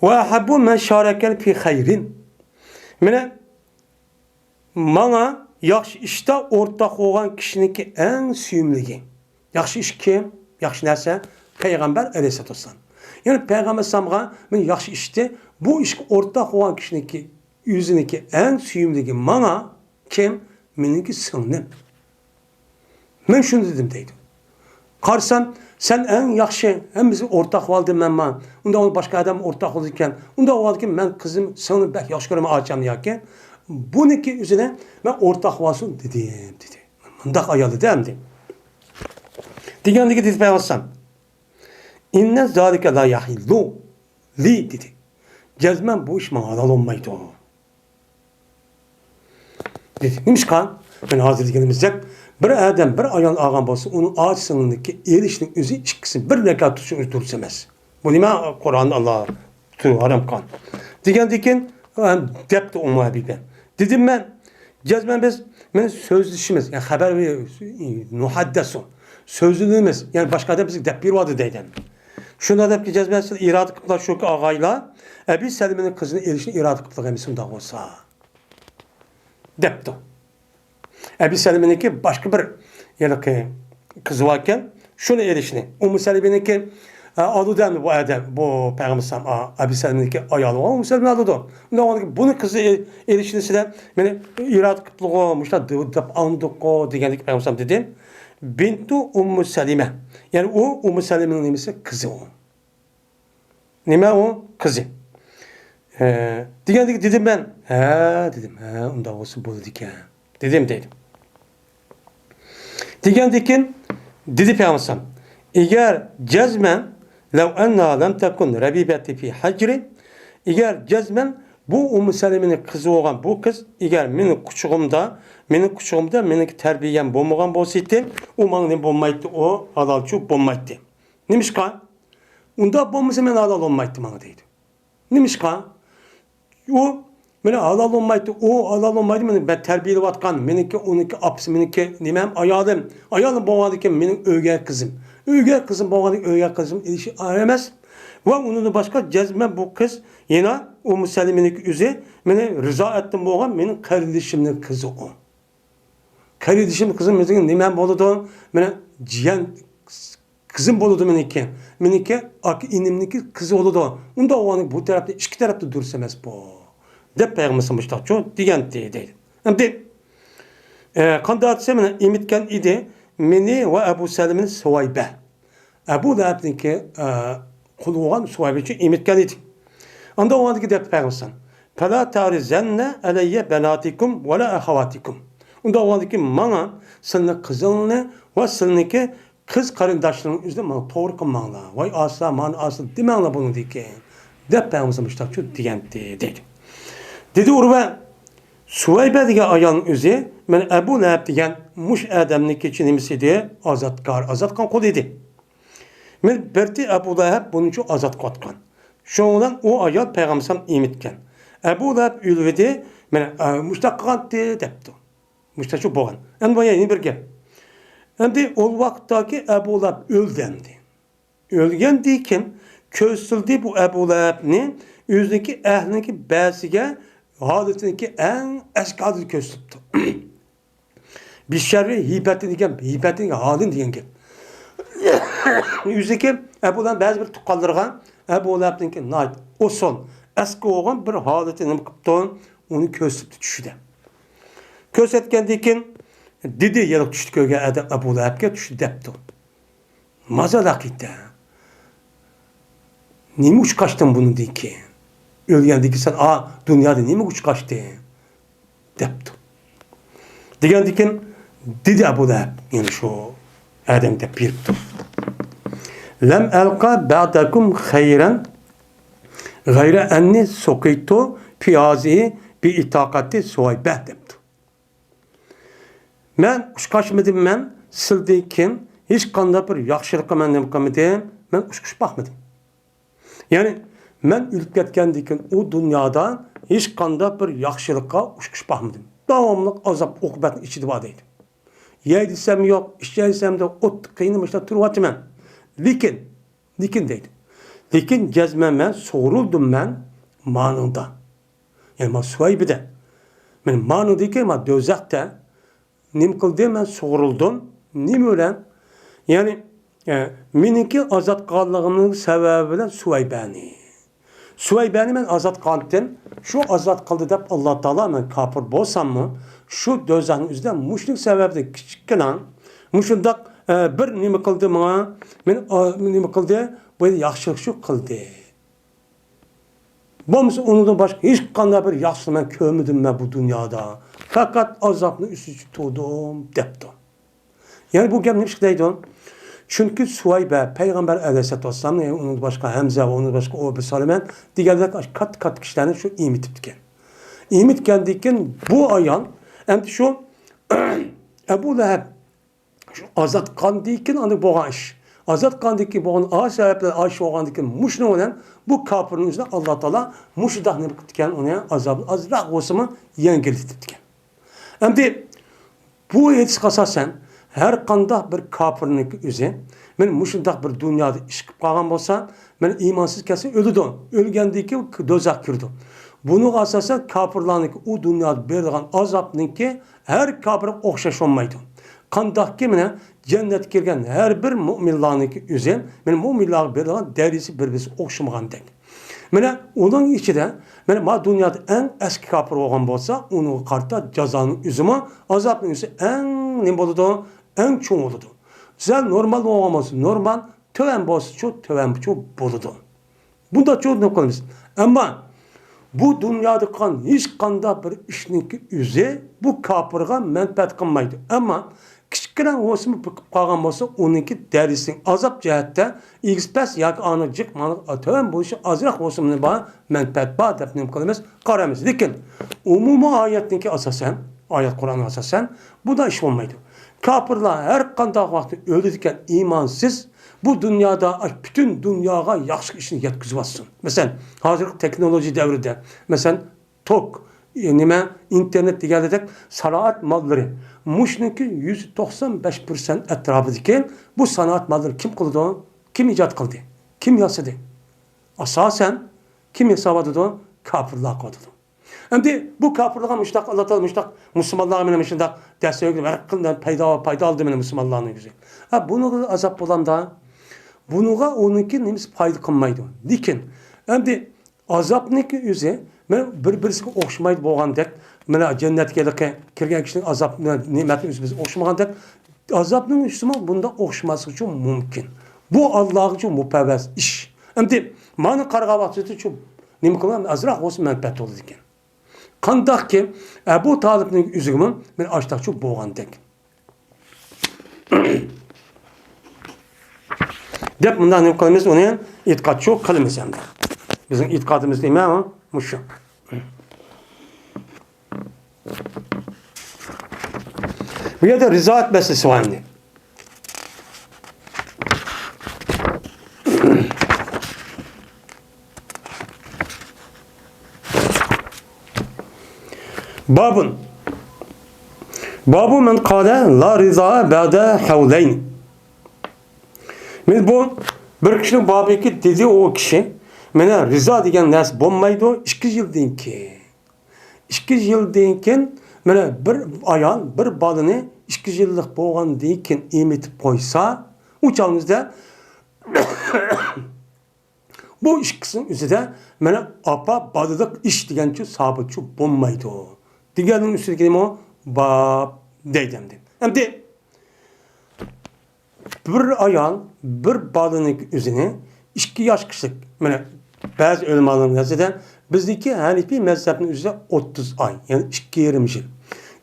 Ve ahabbu men şarakel fi hayrin. Mene bana yaxşı işte ortak olan kişininki en süyümlüğü. Yaxşı iş kim? Yaxşı nerse? Peygamber aleyhissalatü vesselam. Yani Peygamber samğa men yaxşı işte bu iş ortak olan kişininki yüzündeki en süyümlüğü bana kim? Meninki sınırım. Ben şunu dedim deydim. Karsan sen en yaxşı hem bizi ortak valdım ben man. Onda o başka adam ortak olurken onda o valdı ki ben kızım seni belki yaxşı görme alacağım diye. Bununki üzerine ben ortak valsın dedi. Mandak ayalı değil mi? Diğerindeki dedi Peygamber. İnne zâlike la yahillu li dedi. Cezmen bu iş bana halal olmaydı o. Dedi. Neymiş kan? Ben hazır dikenimizde bir adam bir ayağın ağam bolsa onun ağaç sınırındaki erişinin üzü çıksın. Bir rekat tutuşun dursamaz. Bu nima Kur'an Allah tu haram kan. Diken depti umma bibe. Dedim ben cezmen biz men sözleşimiz yani haber muhaddesun. Sözlülüğümüz yani başka adam bizi dep bir vardı deyden. Şuna da ki cezmen irade kıplar şu ağayla Ebi Selim'in kızının erişini irade kıplar emisim da olsa. Depti. Ebi Selim'inki başka bir yani kızı varken şunu erişini. Ummu Selim'inki adı değil mi bu adam bu Peygamber Sallam Ebi Selim'inki ayalı var. Ummu Selim'in adı da. Bunu kızı erişini de yani irad kıtlığı olmuşlar. Dep andık o diyenlik Peygamber Sallam dedi. Bintu Ummu Selime. Yani o Ummu Selim'in nimesi kızı o. Nime o? Kızı. Diyenlik dedim ben. Dedim. Onda olsun bu dedik ya. Dedim. Digendikin dedi Peygamber eğer cezmen lev enna lem tekun rabibeti fi hacri eğer cezmen bu Ummu Seleme'nin kızı olan bu kız eğer benim küçüğümde benim terbiyem bulmagan bolsaydı o mağnin bulmaydı o halalçı bulmaydı. Neymiş kan? Onda bulmasa ben halal olmaydı bana deydi. Neymiş kan? O mene halal olmaydı, o halal olmaydı, ben terbiyeli vatkan, meniki onunki apsı, meniki nimem ayalım boğadıkken benim öğe kızım. Öğe kızım boğadık, öğe kızım ilişki aramaz. Ve onun başka cezme bu kız yine o Müslümanlık üzere beni rıza ettim boğan benim kardeşimin kızı o. Kardeşim kızım mesela nimem boludu, beni cihan kızım boludu meniki ak inimdeki kızı oludu. Onda o anı bu tarafta iki tarafta dursamaz bu. De Peygamber Sallallahu çok diyen deydi. Şimdi kandidat semine imitken idi meni ve Ebu Selim'in Suvaybe. Ebu Leheb'in ki kuluğan Suvaybe için imitken idi. Anda o andaki de Peygamber Sallallahu فَلَا تَعْرِزَنَّ عَلَيَّ بَنَاتِكُمْ وَلَا اَخَوَاتِكُمْ. Onda o andaki bana senin kızını ve seninki kız karındaşlarının üzerine bana doğru kılmanla. Vay asla man asla demenle bunu diye. De Peygamber Sallallahu çok diyen deydi. Dedi Urve, Suvaybe diye ayağın üzeri, ben Ebu Leheb diyen muş adamlık için imsi diye azatkan kol idi. Ben berti Ebu Leheb bunun için azat katkan. Şu olan o ayağın Peygamber imitken. Ebu Leheb ülvedi, ben müştakkan diye depti. Müştakçı boğan. En bu yayını bir gel. Hem de o vakittaki Ebu Leheb öldündi. Ölgen deyken, köstüldü bu Ebu Leheb'nin yüzdeki ehlinki bəsige haletindeki en eski adı köz tuttu. Bir şerri hibetin halin diyen ki. Yüzdeki Ebu Leheb bazı bir tukallarga Ebu Leheb'ninki nait. O son eski olan bir haletini kıptığın onu köz tuttu düşüde. Köz etkendeyken dedi yarık düştü köyge Ebu Leheb'e düştü depti. Mazalak gitti. Nimi uç kaçtın bunu diye ki? Ölgəndi ki, sen dünyada nimi uç kaçtı? Depti. Diğerdikin dedi Ebu Leheb, yani şu Adam deb beribdi. Lam alqa ba'dakum khayran gayra anni suqitu piyazi bi itaqati suvaybah debdi. Men ushqashmadim, men sildikin hech qanday bir yaxshilik qilmadim, men ushqish baxmadim. Ya'ni men o'lib ketgandan keyin u dunyoda hech qanday bir yaxshilikqa ushqish baxmadim. Davomli azob uqubatning ichida bor deydi. Yey desam yo'q, ish desam da o't qiynamishda turyapman. Lekin deydi. Lekin jazman men so'rildim men ma'noda. Yani men suvaybida. Men ma'nodagi men do'zaxda nim qildim, men so'rildim. Nima bilan? Ya'ni meniki ozod qilganligimning sababi bilan Suvaybani men ozod qildim. Shu ozod qildi deb Alloh taolo men kofir bo'lsammi, shu do'zaxning o'zida mushlik sababli kichikgina mushundaq bir nima qildi menga, men nima qildi? Bu yaxshilik shu qildi. Bo'lmasa undan boshqa hech qanday bir yaxshilik men ko'rmadim men bu dunyoda. Faqat azobni ustiga tutdim debdi. Yani bu gap nima deydi? Çünkü Suayba Peygamber Aleyhisselatü Vesselam, onun başka Hamza ve onun başka Ebu Salimen diğerler kat kişilerini şu imitiptiken. İmitkendikken bu ayan hem şu Ebu Leheb şu azat kandikken anı boğan iş. Azat kandikken boğan ağaç sebepleri ağaç boğandikken muşnu olan bu kapırın üzerine Allah Teala muşudah ne bitken ona azabı azrak olsun yengiltiptiken. Hem de bu etis kasasen her qanday bir kafirning o'zi men mushundaq bir dunyoda ish qilib qolgan bo'lsa, men iymonsiz kelsa o'ldi. O'lgandan keyin do'zax kirdi. Buni asosan kafirlarning u dunyoda berilgan azobningki har kafirga o'xshash olmaydi. Qandaqki mena jannatga kirgan har bir mu'minlarning o'zi, men mu'minlarga berilgan darajasi bir-birisiga o'xshamagandek. Mena uning ichida mena ma dunyoda eng eski kafir bo'lgan bo'lsa, uni qarta jazoning o'zimi, azobning o'zi eng nima bo'ladi? En çoğu oldu. Sen normal olmaması, normal töven bozu çok töven çok boludu. Bunda çok ne konusu. Ama bu dünyada kan hiç kanda bir işin yüzü bu kapırga menfaat kılmaydı. Ama küçükten olsun bakıp kalgan olsa onunki derisin azap cihette xpes yak anıcık manık töven bu işi azrak olsun bana menfaat bağ depnim kılımız karamız. Lakin umuma ayetteki asasen ayet Kur'an asasen bu da iş olmaydı. Kafirler her qanday vaqtda öldürken imansız bu dünyada bütün dünyaya yaxşı işini yetkizib olsun. Mesela hazırki teknoloji devrinde mesela tok nima internet deganidek sanoat malları mushniki 195% atrofidagi bu sanoat malları kim qildi? Kim ijod qildi? Kim yasadi? Asosan kim yasavadi? Kafirlar qildi. Endi bu kafirlarga müştak Allah Teala müştak Müslümanlar meni müştak destek verib payda aldı meni Müslümanlarning o'zi. Ha buni azap bo'landa bunuga onunki nimasi foyda qilmaydi. Lekin endi azobniki o'zi men bir-birisiga o'xshamaydi bo'lgandek, mana jannatga kirgan kishining azob ne'matini o'zi biz o'xshamagandek, azobning ustimi bunda o'xshamasligi uchun mumkin. Bu Alloh uchun mupavvas ish. Endi meni qarg'ab vaqtida shu nima qilaman? Azroq o'z manfaat bo'ldi ekan. Qandaq ki Ebu Talibning üzügümü men açtaqçı boğandek. Dep bundan ne kılımız onu itikadçı kılımız hem de. Bizim itikadımız değil mi ama? Muşu. Bu yerde rıza etmesi var şimdi. Babu men kâle la rıza ba'de havleyn. Men bu bir kişinin babiki dedi o kişi mene rıza degen narsa bo'lmaydi 2 yildan keyin. 2 yildan keyin mene bir ayol bir balını 2 yillik bo'lgandan keyin emitib qo'ysa, u chog'ingizda bu ikkisinin o'zida mene apa balılık ish degancha sabitchi bo'lmaydi. Diğerinin üstündeki o bab deydim. Endi bir ayol bir balının üzerine 2 yaş kişilik mana bazı ölümlerin yazıda bizdeki Hanifi mezhebinin üzerine 30 ay yani 2,5 yıl.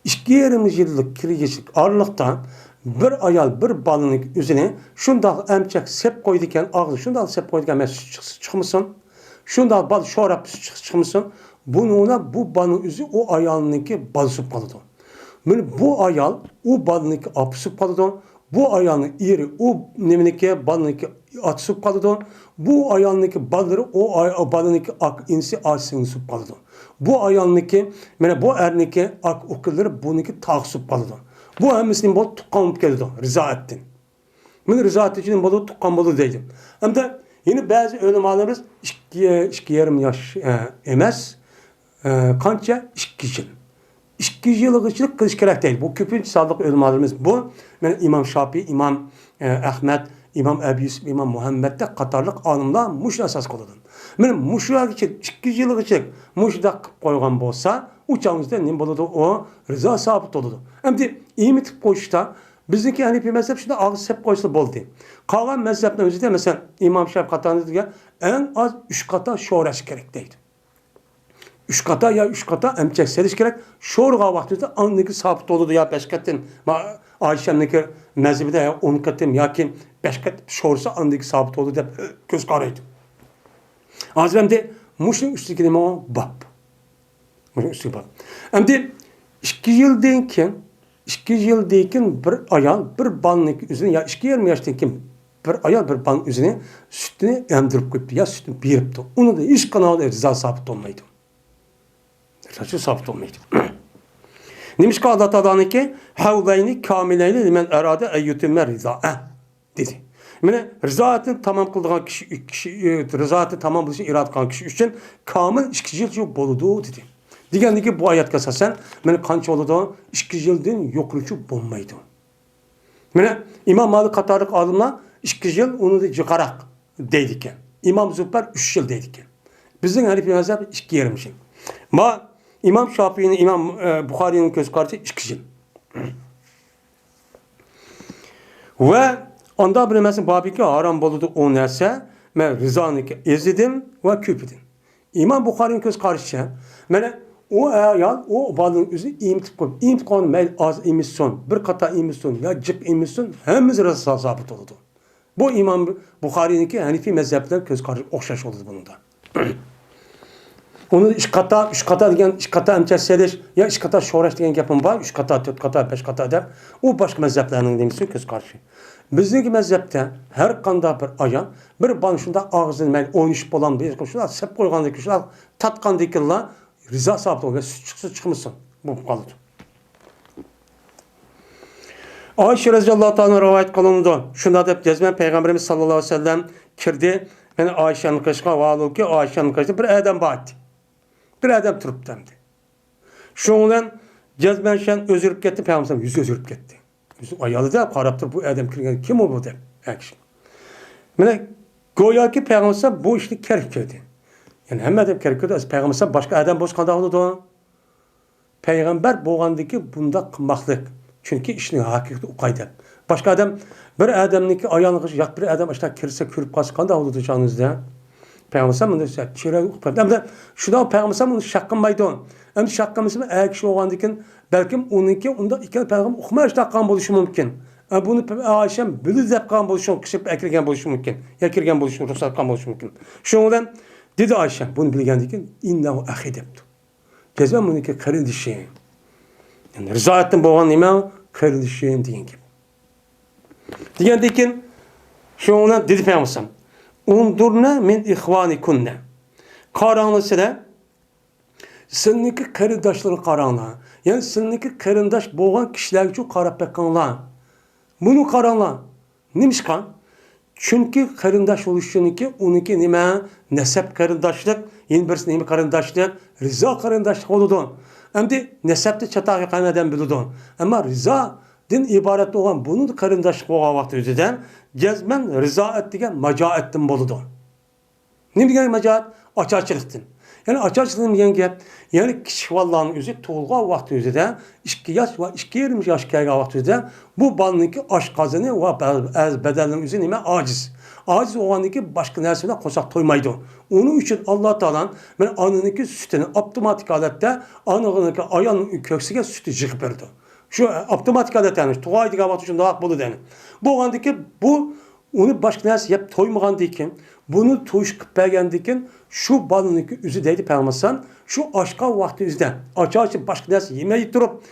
2,5 yıllık kirgeçlik aralıkta bir ayal bir balının üzerine şundak emçek sep koyduken ağzı şundak sep koyduken ben çıkmışsın. Şundak bal şorap çıkmışsın. Bununla bu balının üzü o ayalınınki balısı kalıdı. Bu ayal o balınınki apısı kalıdı. Bu ayağının iri o neminiki balınınki atısı kalıdı. Bu ayağındaki balları o balındaki insi asını sup kalıdı. Bu ayağındaki bu erniki ak okulları bununki tağsup kalıdı. Bu hemmisinin bol tukkanıp geldi. Rıza ettin. Ben rıza ettiğinin bolu tukkan bolu değilim. Hem de yine bazı ölemanlarımız iki yarım yaş emez. Kança 2 yıl. 2 yıllık kılış gerek değil. Bu küpünç sağlık ölemanlarımız bu. Yani İmam Şafii, İmam Ahmet, İmam Ebu Yusuf, İmam Muhammed'de Katarlık anımda muş esas kılırdın. Benim muşlar için 2 yıllık için muşda koygan bolsa uçağımızda ne boludu o rıza sabit oldu. Hem de iyi mi tip koşta bizdeki Hanefi mezhep şimdi ağız hep koysa boldu. Kalan mezhepten özü de mesela İmam Şafii Katarlık diye en az 3 kata şoreş gerekteydi. 3 kata ya 3 kata emçek seriş gerek. Şorga vaktinde anlık sabit oldu ya 5 katın. Ayşem'deki mezhebide ya 10 katım ya ki 5 kat şorsa anlık sabit oldu de göz karaydı. Azremde muşun üstteki de o bab. Muşun üstteki bab. Hem de 2 yıl deyken bir ayal bir banlık üzerine ya 2 yaştayken bir ayal bir ban üzerine sütünü emdirip koydu ya sütünü biripti. Onu da hiç kanalda rıza sabit olmaydı. Rıza sabit olmaydı. Neymiş ki Allah Teala'nın ki havlayni kamileyni limen erade eyyütümme rıza dedi. Yani rızaatını tamam kıldığın kişi rızaatını tamam kıldığı için irad kılan kişi için kamil 2 yıl boludu dedi. Digende ki bu ayet kasasen yani kança oludu 2 yıldan yokluçu bulmaydı. Yani İmam Malik Katarlık adımla 2 yıl onu da çıkarak deydikken. İmam Zübber 3 yıl deydikken. Bizim Hanefi mezhep 2 yarımşın. Ma İmam Şafii'nin, İmam Bukhari'nin göz karşı 2 yıl. Ve onda bir mesela babiki haram boludu o neyse ben rızanıki ezidim ve küpüdüm. İmam Bukhari'nin göz karşı yani o ayal o balın üzü imtikon mel az emisyon bir kata emisyon ya cık emisyon hemiz rıza sabit oldu. Bu İmam Bukhari'ninki Hanefi mezhepten göz karşı okşaş oldu bunun da. Onu 3 kata degan 2 kata emçeseliş ya 2 kata şoreş degan gapim var. 3 kata, 4 kata, 5 kata deb. O başka mezheplerinin demisi göz karşı. Bizdeki mezhepte her kanda bir ayan bir ban şunda ağzını mel 13 bolan bir şunda sep koygandaki şunda tatkandakilar rıza sabit oluyor. Çıksa çıkmışsın. Bu kalıdı. Ayşe radhiyallahu ta'ala rivayet kılındı. Şunda dep cezmen Peygamberimiz sallallahu aleyhi ve sellem kirdi. Yani Ayşe'nin kışka valı ki Ayşe'nin kışka bir adam baktı. Bir adam turup demdi. Şundan cezben şen özürüp gitti. Peygamber yüzü özürüp gitti. Yüzü ayalı da karaptır bu adam kim o bu dem. Akşam. Yani goya ki Peygamber bu işi kerk kirdi. Yani hem adam kerk kirdi. Peygamber başka adam boş kanda oldu. Peygamber boğandaki bunda kımaklık. Çünkü işini hakikati ukaydı. Başka adam bir adamniki ayağını yak bir adam işte kirse kürüp kalsa kanda oldu canınızda. Peygamber bunu söyledi. Çire ukaydı. Hem de şuna Peygamber bunu şakkınmaydı. Hem şakkınmaysa eğer kişi oğandaki belki onunki onda iki Peygamber okumayış takkan buluşu mümkün. Bunu Ayşem bilir zapkan buluşu kişi ekirgen buluşu mümkün. Yakirgen buluşu ruhsatkan buluşu mümkün. Şundan dedi Ayşem bunu bilgendikin innehu ahi deptu. Cezben bununki kardeşim. Yani rıza ettim boğan nime kardeşim deyin gibi. Diyendikin şundan dedi Peygamber undurna min ihvanikunne. Karanlısıyla sizniki karındaşların karanlığı. Yani sizniki karındaş boğan kişiler için karap bekanlar. Bunu karanlar. Neymiş kan? Çünkü karındaş oluşunki onunki nime nesep karındaşlık, yeni birisi nime karındaşlık, rıza karındaşlık oludun. Hem de nesepte çatağı kayneden biludun. Ama rıza din ibaret olan bunun karındaşlık olan vakti üzerinden cezmen rıza ettiğen maca ettim boludun. Ne bileyim maca? Açarçılıktın. Yani açarçılığın yenge yani kişi vallahın üzeri tuğulga vakti üzerinden 2 yaş ve 2 yaş kayga vakti üzerinden bu balındaki aşk kazanı ve bedelinin üzerine aciz. Aciz olanındaki başka nersine koşak toymaydı. Onun için Allah Teala anındaki sütünü otomatik halette anındaki ayağının köksüge sütü çıkıp verdi. Şu avtomatik adetlenmiş. Tuğay diye vakti şunda hak bulu deni. Bu andaki bu onu başka neresi yap toymagan dikin. Bunu tuş kıpbergen dikin. Şu balınınki üzü deydi permasan. Şu aşka vakti üzden. Açar için başka neresi yemeği durup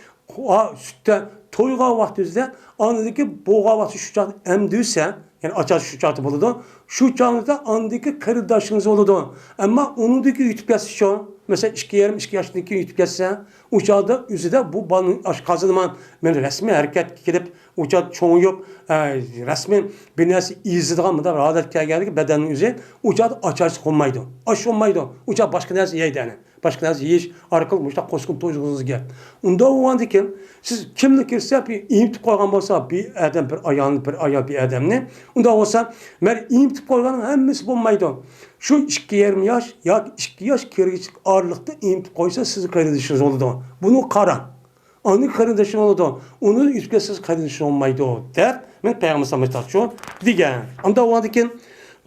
sütten toyga vakti üzden. Andaki boğa vakti şu çağda emdiyse yani açar şu çağda buludu. Şu çağda andaki karıdaşınız oludu. Ama onundaki YouTube yazısı şu. Mesela 2 yaşındaki YouTube yazısı. Uçağda üzüde bu balın kazanman ben resmi hareket gidip uçak çoğuyup resmen bir neresi izlediğim da rahat geldi bedenin üzeri uçak açarsı konmaydı. Aş olmaydı. Uçak başka neresi yiydi yani. Başka neresi yiyiş arkalı uçak koskun toyduğunuz gel. Onda o an ki siz kimlik kirse bir imti koygan olsa bir adam bir ayağını bir ayağı bir adamını onda olsa mer imti koyganın hemmesi bulmaydı. Şu 2 yaş ya 2 yaş kirgiçlik ağırlıkta imti koysa sizi kardeşiniz oldu. Bunu karan. Onu kardeşin oldu. Onu üskesiz kardeşin olmaydı o der. Ben Peygamber sallallahu aleyhi diye. Onda o an ki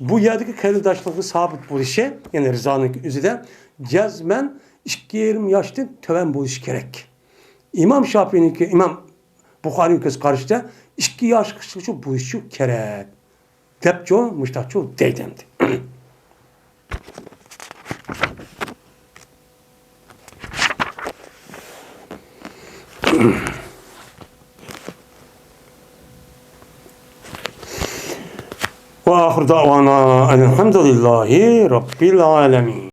bu yerdeki kardeşliği sabit bu işe yani rızanın üzerinde cezmen 2 yaştan töven bu iş gerek. İmam Şafii'nin ki İmam Bukhari'nin kız karşıda 2 yaş kışı bu işi gerek. Tepço müştaço deydemdi. Ve ahir davana elhamdülillahi rabbil alemin.